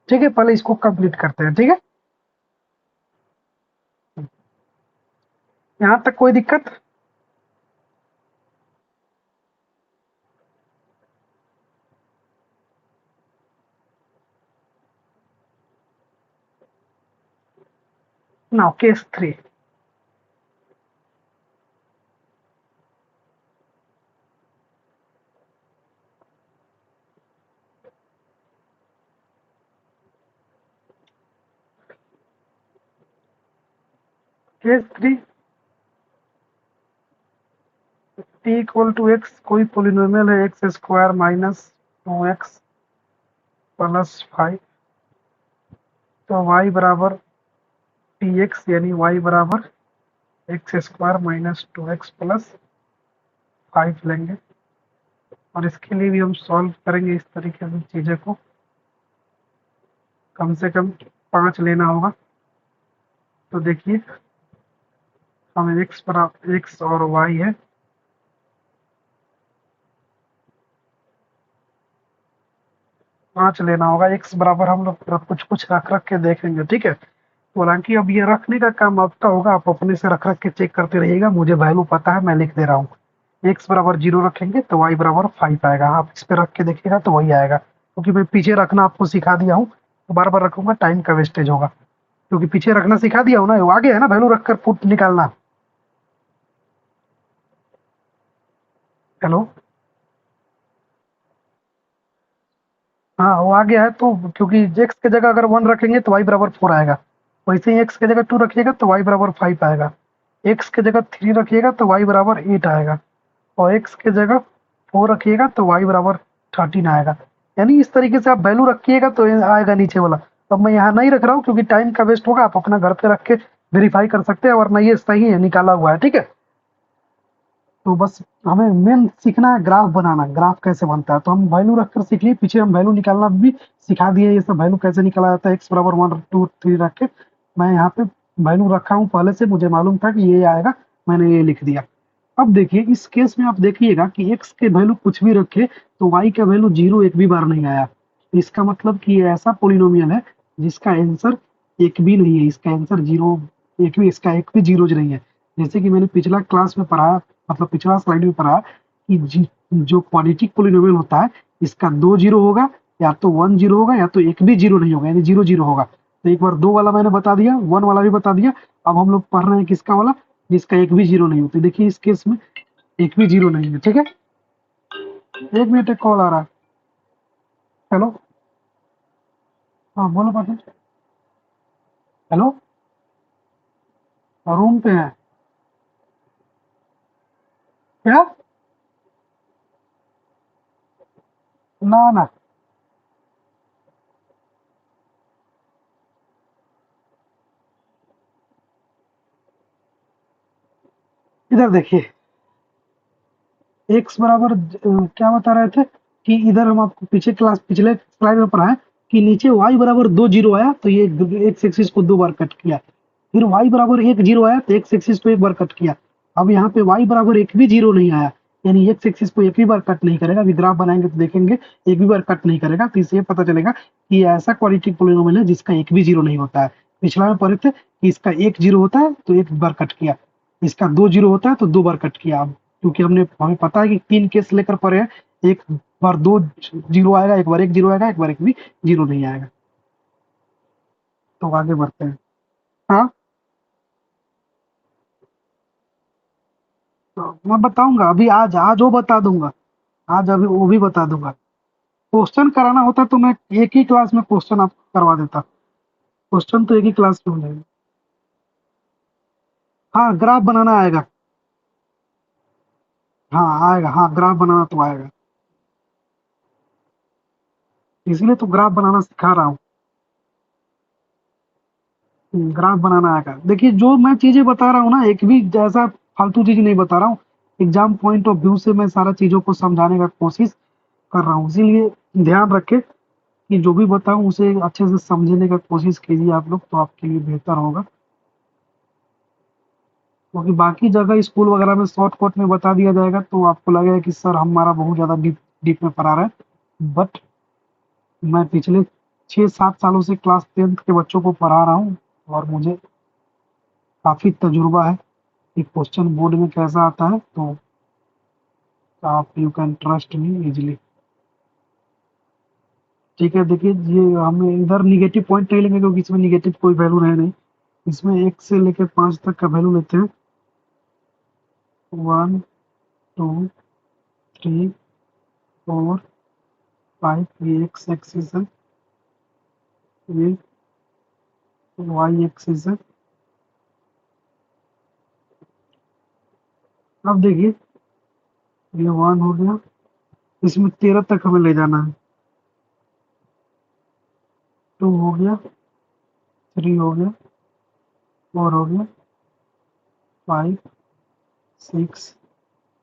ठीक है, पहले इसको कंप्लीट करते हैं, ठीक है? यहाँ तक कोई दिक्कत? ना, case 3। Case 3, T equal to X कोई पोलिनोमियल है, X square minus 2x plus 5, तो y बराबर टी एक्स, यानी y बराबर X square minus 2x plus 5 लेंगे। और इसके लिए भी हम सॉल्व करेंगे इस तरीके से चीज़ें को, कम से कम 5 लेना होगा। तो देखिए, हमें एक्स बराबर, एक्स और वाई है, 5 लेना होगा। एक्स बराबर हम लोग कुछ कुछ रख रख के देखेंगे, ठीक है? तो हालांकि अब ये रखने का काम आपका होगा, आप अपने से रख रख के चेक करते रहिएगा, मुझे वैल्यू पता है, मैं लिख दे रहा हूँ। एक्स बराबर 0 रखेंगे तो वाई बराबर 5 आएगा। आप इस पे रख के देखिएगा तो वही आएगा, क्योंकि मैं पीछे रखना आपको सिखा दिया हूँ, तो बार बार रखूंगा टाइम का वेस्टेज होगा। क्योंकि पीछे रखना सिखा दिया हूँ ना, वो आगे है ना, वैल्यू रखकर पुट निकालना। हेलो? हाँ, वो आ गया है तो, क्योंकि एक्स की जगह अगर 1 रखेंगे तो वाई बराबर 4 आएगा। वैसे ही एक्स की जगह 2 रखिएगा तो वाई बराबर 5 आएगा। एक्स की जगह 3 रखिएगा तो वाई बराबर 8 आएगा। और एक्स की जगह 4 रखिएगा तो वाई बराबर 13 आएगा। यानी इस तरीके से आप वैल्यू रखिएगा तो ये आएगा नीचे वाला। अब मैं यहाँ नहीं रख रहा हूँ क्योंकि टाइम का वेस्ट होगा, आप अपना घर पे रख के वेरीफाई कर सकते हैं, वरना ये सही है, निकाला हुआ है, ठीक है? तो बस हमें मेन सीखना है ग्राफ बनाना, ग्राफ कैसे बनता है। तो हम वैल्यू रखकर सीख लिए, पीछे हम वैल्यू निकालना भी सिखा दिए, ये सब वैल्यू कैसे निकाला जाता है, एक्स बराबर 1 2 3 रख के। मैं यहाँ पे वैल्यू रखा हूँ पहले से, मुझे मालूम था कि ये आएगा, मैंने ये लिख दिया। अब देखिए इस केस में आप देखिएगा कि एक्स के वैल्यू कुछ भी रखे तो वाई का वैल्यू 0 एक भी बार नहीं आया। इसका मतलब कि ये ऐसा पोलिनोमियल है जिसका आंसर एक भी नहीं है, इसका आंसर 0, एक भी, इसका एक भी 0 नहीं है। जैसे कि मैंने पिछला क्लास में पढ़ा, मतलब पिछला स्लाइड में पढ़ा कि जो क्वाड्रेटिक पोलिनोमियल होता है, इसका 2 जीरो होगा, या तो 1 जीरो होगा, या तो एक भी जीरो नहीं होगा, यानी 0 0 होगा। तो एक बार 2 वाला मैंने बता दिया, 1 वाला भी बता दिया। अब हम लोग पढ़ रहे हैं किसका वाला, जिसका एक भी 0 नहीं होता। देखिए इस केस में एक भी 0 नहीं है, ठीक है? 1 मिनट, एक कॉल आ रहा है। हेलो। हाँ बोलो पाटिल। हेलो। रूम पे है क्या? ना ना। इधर देखिए, एक्स बराबर क्या बता रहे थे कि इधर हम आपको पिछले स्लाइड में पढ़ाए कि नीचे y बराबर 2 जीरो आया तो ये एक्स एक्सिस को 2 बार कट किया। फिर y बराबर 1 जीरो आया तो एक्स एक्सिस को 1 बार कट किया। अब यहाँ पे y बराबर एक भी जीरो नहीं आया, यानी एक्स एक्सिस को एक भी बार कट नहीं करेगा। अभी ग्राफ बनाएंगे तो देखेंगे एक भी बार कट नहीं करेगा, तो इससे ये पता चलेगा कि ये ऐसा क्वाड्रेटिक पोलिनोमियल है जिसका एक भी जीरो नहीं होता है। पिछला में पढ़े थे कि इसका एक जीरो होता है तो एक बार कट किया, इसका 2 जीरो होता है तो 2 बार कट किया। अब क्योंकि हमें पता है कि 3 केस लेकर पढ़े हैं, एक बार 2 जीरो आएगा, एक बार 1 जीरो आएगा, एक बार एक भी जीरो नहीं आएगा। तो आगे बढ़ते हैं। हाँ, तो मैं बताऊंगा अभी, आज आज वो बता दूंगा। आज अभी वो भी बता दूंगा। क्वेश्चन कराना होता तो मैं एक ही क्लास में क्वेश्चन आपको करवा देता। क्वेश्चन तो एक ही क्लास में हो जाएगा। हाँ, ग्राफ बनाना आएगा। हाँ आएगा, हाँ ग्राफ बनाना तो आएगा, इसीलिए तो ग्राफ बनाना सिखा रहा हूँ। ग्राफ बनाना आएगा। देखिए जो मैं चीजें बता रहा हूँ ना, एक भी जैसा फालतू चीज नहीं बता रहा हूँ। एग्जाम पॉइंट ऑफ व्यू से मैं सारा चीजों को समझाने का कोशिश कर रहा हूँ, इसीलिए ध्यान रखें कि जो भी बताऊं उसे अच्छे से समझने का कोशिश कीजिए आप लोग, तो आपके लिए बेहतर होगा। क्योंकि बाकी जगह स्कूल वगैरह में शॉर्टकट में बता दिया जाएगा तो आपको लगेगा कि सर हमारा बहुत ज्यादा डीप डीप में पढ़ा रहे हैं। बट मैं पिछले 6-7 सालों से क्लास 10th के बच्चों को पढ़ा रहा हूँ, और मुझे काफी तजुर्बा है कि क्वेश्चन बोर्ड में कैसा आता है। तो आप you can trust me easily. ठीक है, देखिए ये हमें इधर निगेटिव पॉइंट नहीं लेंगे क्योंकि इसमें निगेटिव कोई वैल्यू है नहीं। इसमें 1 से लेकर 5 तक का वैल्यू लेते हैं। 1 2 3 4 5, ये एक्स एक्सिस है, ये वाई एक्सिस है। अब देखिए, ये 1 हो गया, इसमें 13 तक हमें ले जाना है। 2 हो गया, 3 हो गया, 4 हो गया, 5 6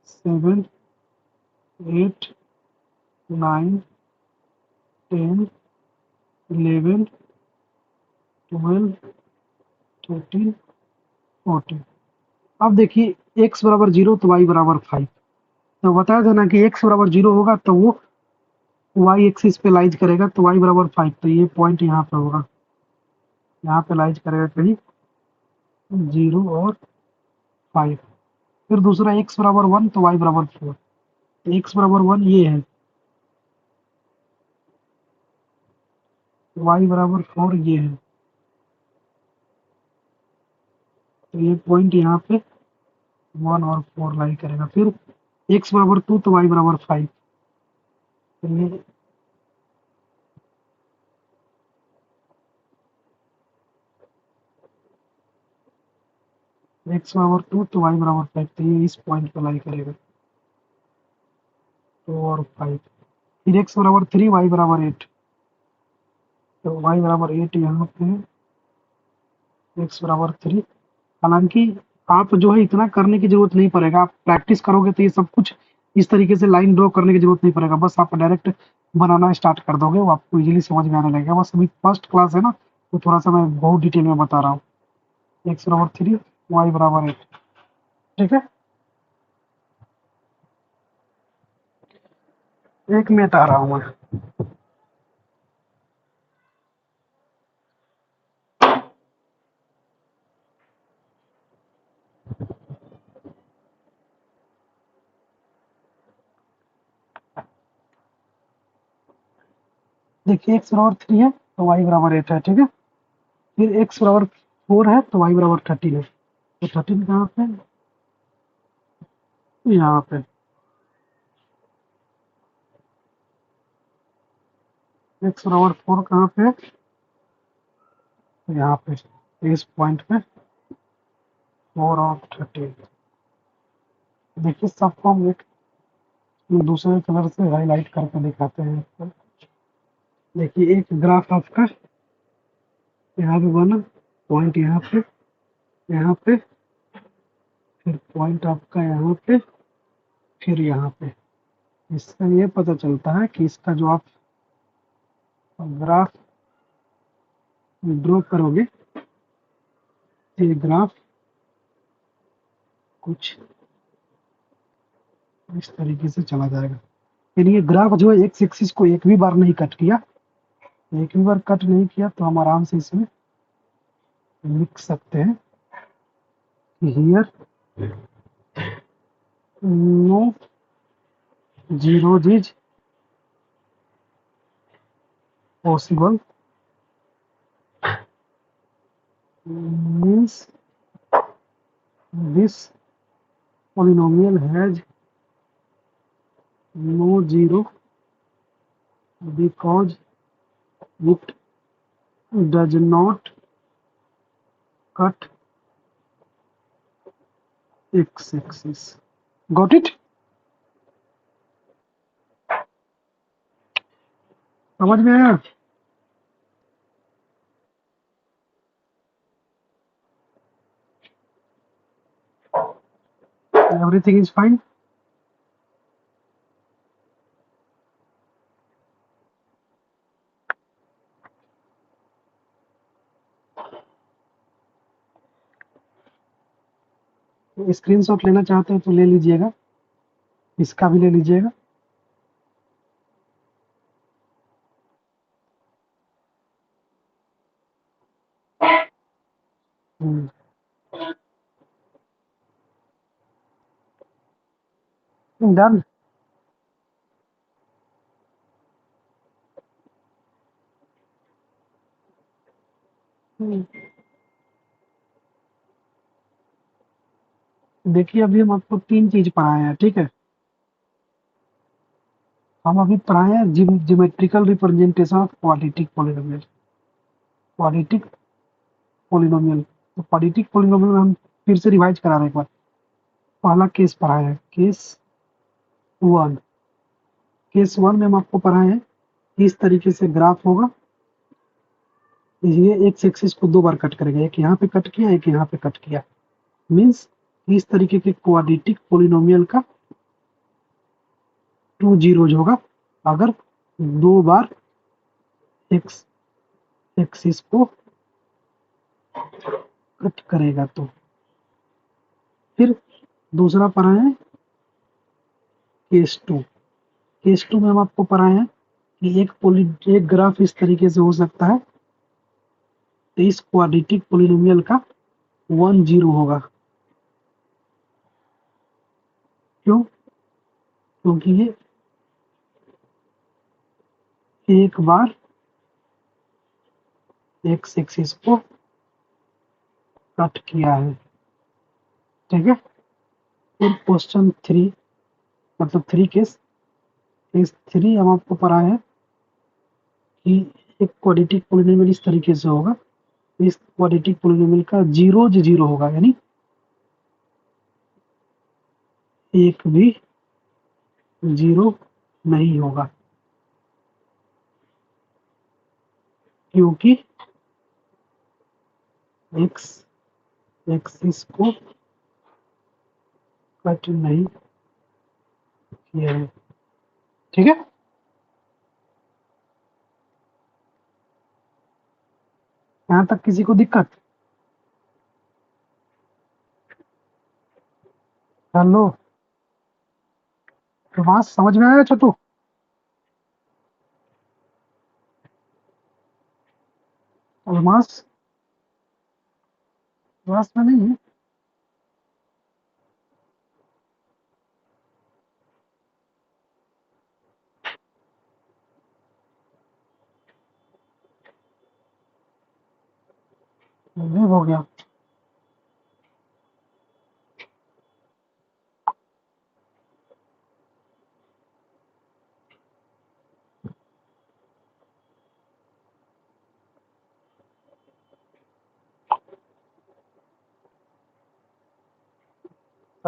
7 8 9 10 11 12 13 14। अब देखिए एक्स बराबर 0 तो वाई बराबर 5। तो बताया था ना कि एक्स बराबर 0 होगा तो वो वाई एक्सिस पे लाइज करेगा, तो वाई बराबर 5, तो ये पॉइंट यहाँ पे होगा, यहाँ पे लाइज करेगा कहीं 0 और 5। फिर दूसरा एक्स बराबर 1 तो वाई बराबर 4। एक्स बराबर 1 ये है, वाई बराबर 4 ये है, तो ये पॉइंट यहाँ पे 1 और 4 लाई करेगा। फिर एक्स बराबर 2 तो वाई बराबर 5, तो ये एक्स बराबर 2 तो वाई बराबर 5, तो ये इस पॉइंट पे लाई करेगा, 2 और 5। फिर एक्स बराबर 3 वाई बराबर 8, तो वाई बराबर 8 यहाँ पे है, एक्स बराबर 3। हालांकि आप जो है इतना करने की जरूरत नहीं पड़ेगा, आप प्रैक्टिस करोगे तो ये सब कुछ इस तरीके से लाइन ड्रॉ करने की जरूरत नहीं पड़ेगा। बस आप डायरेक्ट बनाना स्टार्ट कर दोगे, वो आपको इजीली समझ में आने लगेगा। बस अभी फर्स्ट क्लास है ना, तो थोड़ा सा मैं बहुत डिटेल में बता रहा हूँ। एक्स बराबर 3, वाई बराबर 8। ठीक है, 1 मिनट आ रहा हूँ मैं। देखिए एक्स बराबर 3 है तो वाई बराबर 8 है, ठीक है। फिर एक्स बराबर 4 है तो वाई बराबर 13 है, तो 13 कहाँ पे? यहाँ पे। एक्स बराबर 4 कहाँ पे? यहाँ पे इस पॉइंट पे 4 और 30। देखिए सबको हम एक दूसरे कलर से हाईलाइट करके दिखाते हैं। देखिए एक ग्राफ आपका यहाँ पे बना, पॉइंट यहाँ पे, फिर पॉइंट आपका यहाँ पे, फिर यहाँ पे। इससे ये पता चलता है कि इसका जो आप ग्राफ ड्रॉ करोगे, ये ग्राफ कुछ इस तरीके से चला जाएगा। यानी ये ग्राफ जो है एक्स एक्सिस को एक भी बार नहीं कट किया, एक भी बार कट नहीं किया, तो हम आराम से इसमें लिख सकते हैं here no zeros is possible, means this polynomial has no zero because it does not cut x axis. Got it? समझ में आया? Everything is fine. स्क्रीनशॉट लेना चाहते हो तो ले लीजिएगा, इसका भी ले लीजिएगा। डन। देखिए अभी हम आपको 3 चीज पढ़ाए हैं, ठीक है। हम अभी पढ़ाए हैं geometrical representation of quadratic polynomial. Quadratic polynomial, तो क्वाड्रेटिक पॉलिनोमियल में हम फिर से रिवाइज करा रहे हैं एक बार। पहला केस पढ़ाया है, केस 1। केस 1 में हम आपको पढ़ाए हैं इस तरीके से ग्राफ होगा, ये एक्स एक्सिस को 2 बार कट करेगा, एक यहाँ पे कट किया, एक यहाँ पे कट किया। मीन्स इस तरीके के क्वाड्रेटिक पॉलिनोमियल का 2 जीरोज होगा अगर 2 बार एक्स एक्सिस को कट करेगा तो। फिर दूसरा पढ़ाए हैं केस 2। केस 2 में हम आपको पढ़ाए हैं कि एक ग्राफ इस तरीके से हो सकता है, तो इस क्वाड्रेटिक पॉलिनोमियल का 1 जीरो होगा। क्यों? क्योंकि ये एक बार एक्स एक्सिस को कट किया है, ठीक है। फिर क्वेश्चन 3, मतलब 3 केस 3 हम आपको पढ़ाए हैं कि एक क्वाड्रेटिक पॉलिनोमियल इस तरीके से होगा, इस क्वाड्रेटिक पॉलिनोमियल का जीरोज जीरो होगा, यानी एक भी जीरो नहीं होगा, क्योंकि एक्स एक्सिस को कट नहीं किया है, ठीक है। यहाँ तक किसी को दिक्कत? हेलो, प्रभास समझ में आया छोटू? अलमास क्लास में नहीं है? लीव हो गया।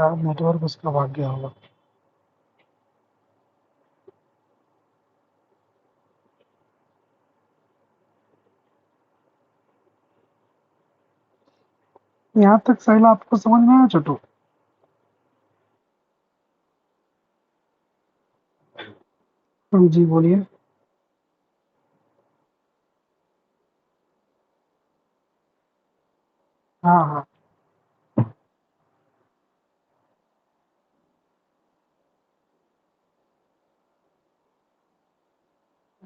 शायद नेटवर्क उसका भाग गया होगा। यहाँ तक साहिल आपको समझ में आया छोटू? हाँ जी, बोलिए। हाँ हाँ।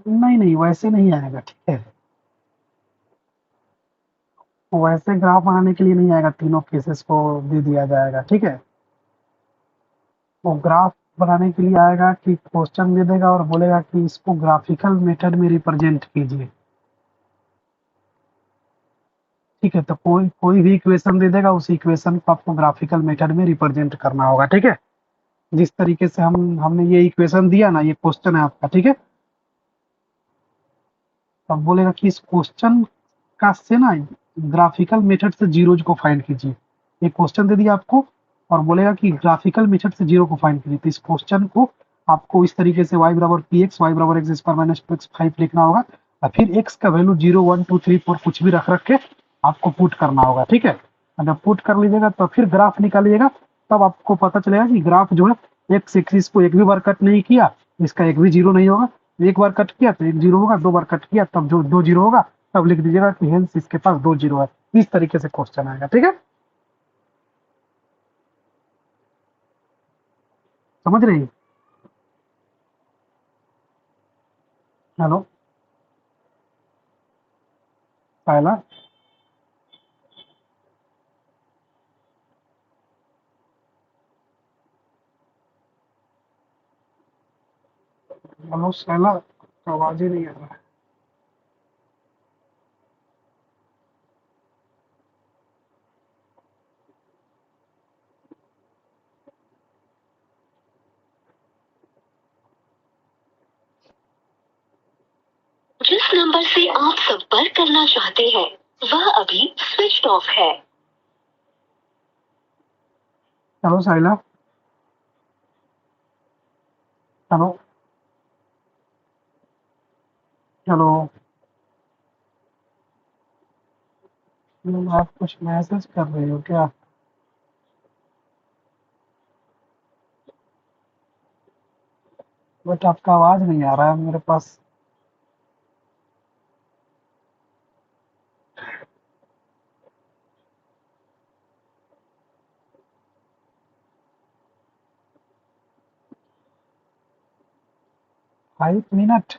नहीं नहीं, वैसे नहीं आएगा, ठीक है। वैसे ग्राफ बनाने के लिए नहीं आएगा, तीनों केसेस को दे दिया जाएगा, ठीक है। वो ग्राफ बनाने के लिए आएगा कि क्वेश्चन दे देगा और बोलेगा कि इसको ग्राफिकल मेथड में रिप्रेजेंट कीजिए। ठीक है, तो कोई कोई भी इक्वेशन दे देगा, उस इक्वेशन को आपको ग्राफिकल मेथड में रिप्रेजेंट करना होगा, ठीक है। जिस तरीके से हमने ये इक्वेशन दिया ना, ये क्वेश्चन है आपका, ठीक है। अब बोलेगा कि इस क्वेश्चन का से ना ग्राफिकल मेथड से जीरोज को फाइंड कीजिए। ये क्वेश्चन दे दिया आपको और बोलेगा कि ग्राफिकल मेथड से जीरो को फाइंड कीजिए। तो इस क्वेश्चन को आपको इस तरीके से y बराबर पी एक्स, वाई बराबर X square minus two x five लिखना होगा और फिर x का वैल्यू 0 1 2 3 4 कुछ भी रख रख के आपको पुट करना होगा, ठीक है। और जब पुट कर लीजिएगा तो फिर ग्राफ निकालिएगा, तब आपको पता चलेगा कि ग्राफ जो है एक्स एक्सिस को एक भी बार कट नहीं किया, इसका एक भी जीरो नहीं होगा। एक बार कट किया तो एक जीरो होगा, दो बार कट किया तब जो दो जीरो होगा, तब लिख दीजिएगा कि हेंस इसके पास दो जीरो है। इस तरीके से क्वेश्चन आएगा, ठीक है। समझ रही है? हेलो। पहला। हेलो शैला, आवाज ही नहीं आ रहा है। जिस नंबर से आप संपर्क करना चाहते हैं वह अभी स्विच ऑफ है। हेलो साहिला। हेलो। हेलो। आप कुछ मैसेज कर रहे हो क्या? बट आपका आवाज नहीं आ रहा है मेरे पास। 5 मिनट?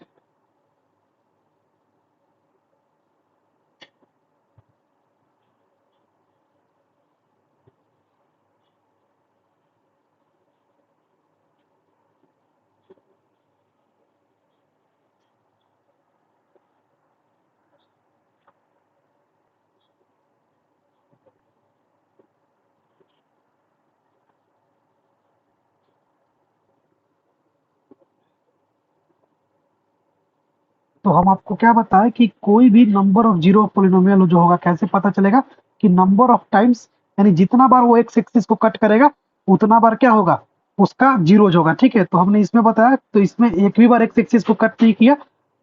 तो हम आपको क्या बताएं कि कोई भी नंबर ऑफ जीरो पोलिनोमियल जो होगा, कैसे पता चलेगा कि नंबर ऑफ टाइम्स, यानी जितना बार वो एक्स एक्सिस को कट करेगा उतना बार क्या होगा, उसका जीरोज होगा, ठीक है। तो हमने इसमें बताया, तो इसमें एक भी बार एक्स एक्सिस को कट नहीं किया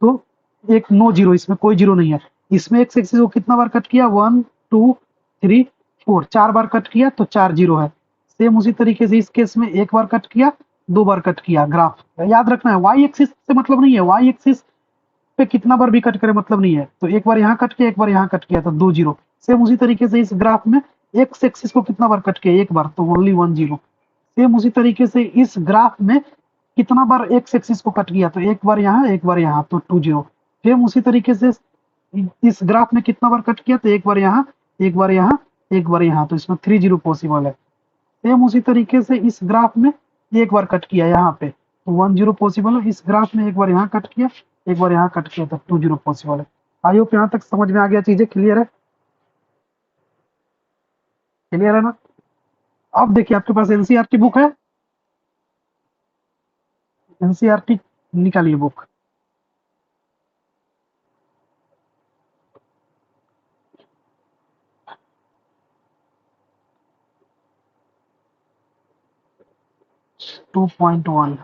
तो एक नो जीरो, इसमें कोई जीरो नहीं है। इसमें एक्स एक्सिस को कितना बार कट किया, 1 2 3 4, चार बार कट किया तो चार जीरो है। सेम उसी तरीके से इस केस में एक बार कट किया, दो बार कट किया। ग्राफ याद रखना है, वाई एक्सिस से मतलब नहीं है, वाई एक्सिस पे कितना बार भी कट करे मतलब नहीं है। तो एक बार यहाँ कट किया, एक बार यहाँ कट किया तो दो जीरो। सेम उसी तरीके से इस ग्राफ में एक्स एक्सिस को कितना बार कट किया, एक बार, तो ओनली वन जीरो। सेम उसी तरीके से इस ग्राफ में कितना बार एक्स एक्सिस को कट किया, तो एक बार यहाँ एक बार यहाँ, तो टू जीरो। सेम उसी तरीके से इस ग्राफ में कितना बार कट किया, तो एक बार यहाँ एक बार यहाँ एक बार यहाँ, तो इसमें थ्री जीरो पॉसिबल है। सेम उसी तरीके से इस ग्राफ में एक बार कट किया यहाँ पे तो वन जीरो पॉसिबल है। इस ग्राफ में एक बार यहाँ कट किया, एक बार यहाँ कट किया तो टू जीरो पॉसिबल है। आई होप यहाँ तक समझ में आ गया, चीजें क्लियर है? क्लियर है ना? अब देखिए, आपके पास एनसीईआरटी बुक है? एनसीईआरटी निकालिए बुक। 2.1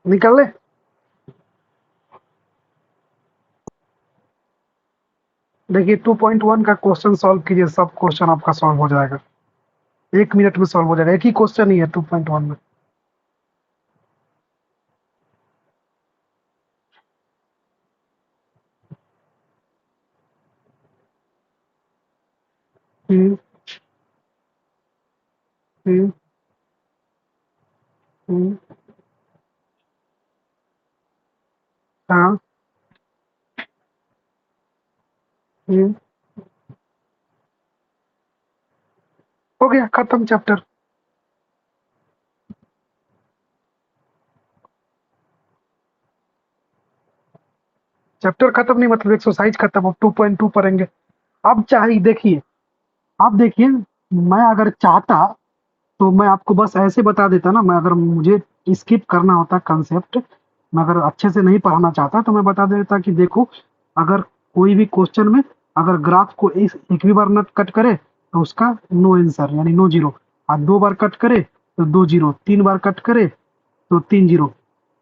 निकाल ले। देखिए 2.1 का क्वेश्चन सॉल्व कीजिए, सब क्वेश्चन आपका सॉल्व हो जाएगा, 1 मिनट में सॉल्व हो जाएगा। एक ही क्वेश्चन ही है 2.1 में। हम्म हम्म हम्म, हाँ। हम्म, हो गया खत्म चैप्टर। चैप्टर खत्म नहीं मतलब एक्सरसाइज खत्म, अब 2.2 पढ़ेंगे। अब चाहिए देखिए, आप देखिए, मैं अगर चाहता तो मैं आपको बस ऐसे बता देता ना, मैं अगर मुझे स्किप करना होता कंसेप्ट, मैं अगर अच्छे से नहीं पढ़ाना चाहता तो मैं बता देता कि देखो, अगर कोई भी क्वेश्चन में अगर ग्राफ को इस एक भी बार न कट करे तो उसका नो आंसर यानी नो जीरो, और 2 बार कट करे तो 2 जीरो, 3 बार कट करे तो 3 जीरो।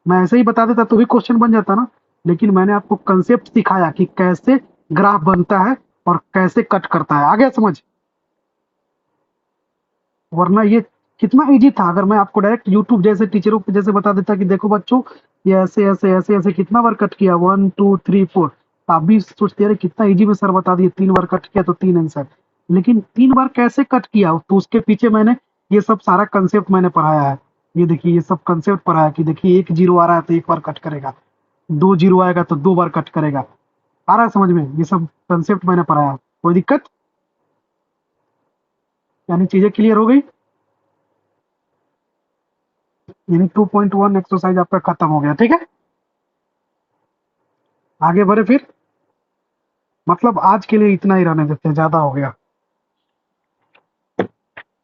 मैं ऐसे ही बता देता तो भी क्वेश्चन बन जाता ना। लेकिन मैंने आपको कंसेप्ट सिखाया कि कैसे ग्राफ बनता है और कैसे कट करता है, आ गया समझ? वरना ये कितना इजी था अगर मैं आपको डायरेक्ट यूट्यूब जैसे टीचरों के जैसे बता देता कि देखो बच्चों, ये ऐसे ऐसे ऐसे ऐसे कितना बार कट किया, 1 2 3 4। आप भी सोचते अरे कितना इजी में सर बता दिए, 3 बार कट किया तो 3 आंसर। लेकिन 3 बार कैसे कट किया तो उसके पीछे मैंने ये सब सारा कंसेप्ट मैंने पढ़ाया है। ये देखिए ये सब कंसेप्ट पढ़ाया कि देखिए 1 जीरो आ रहा है तो 1 बार कट करेगा, 2 जीरो आएगा तो 2 बार कट करेगा। आ रहा है समझ में? ये सब कंसेप्ट मैंने पढ़ाया। कोई दिक्कत? यानी चीजें क्लियर हो गई। यानी 2.1 एक्सरसाइज आपका खत्म हो गया, ठीक है। आगे बढ़े फिर, मतलब आज के लिए इतना ही रहने देते हैं, ज्यादा हो गया।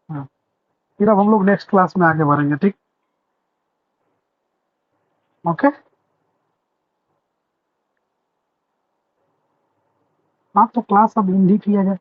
हाँ, फिर अब हम लोग नेक्स्ट क्लास में आगे बढ़ेंगे, ठीक। ओके। हाँ तो क्लास अब हिंदी किया जाए।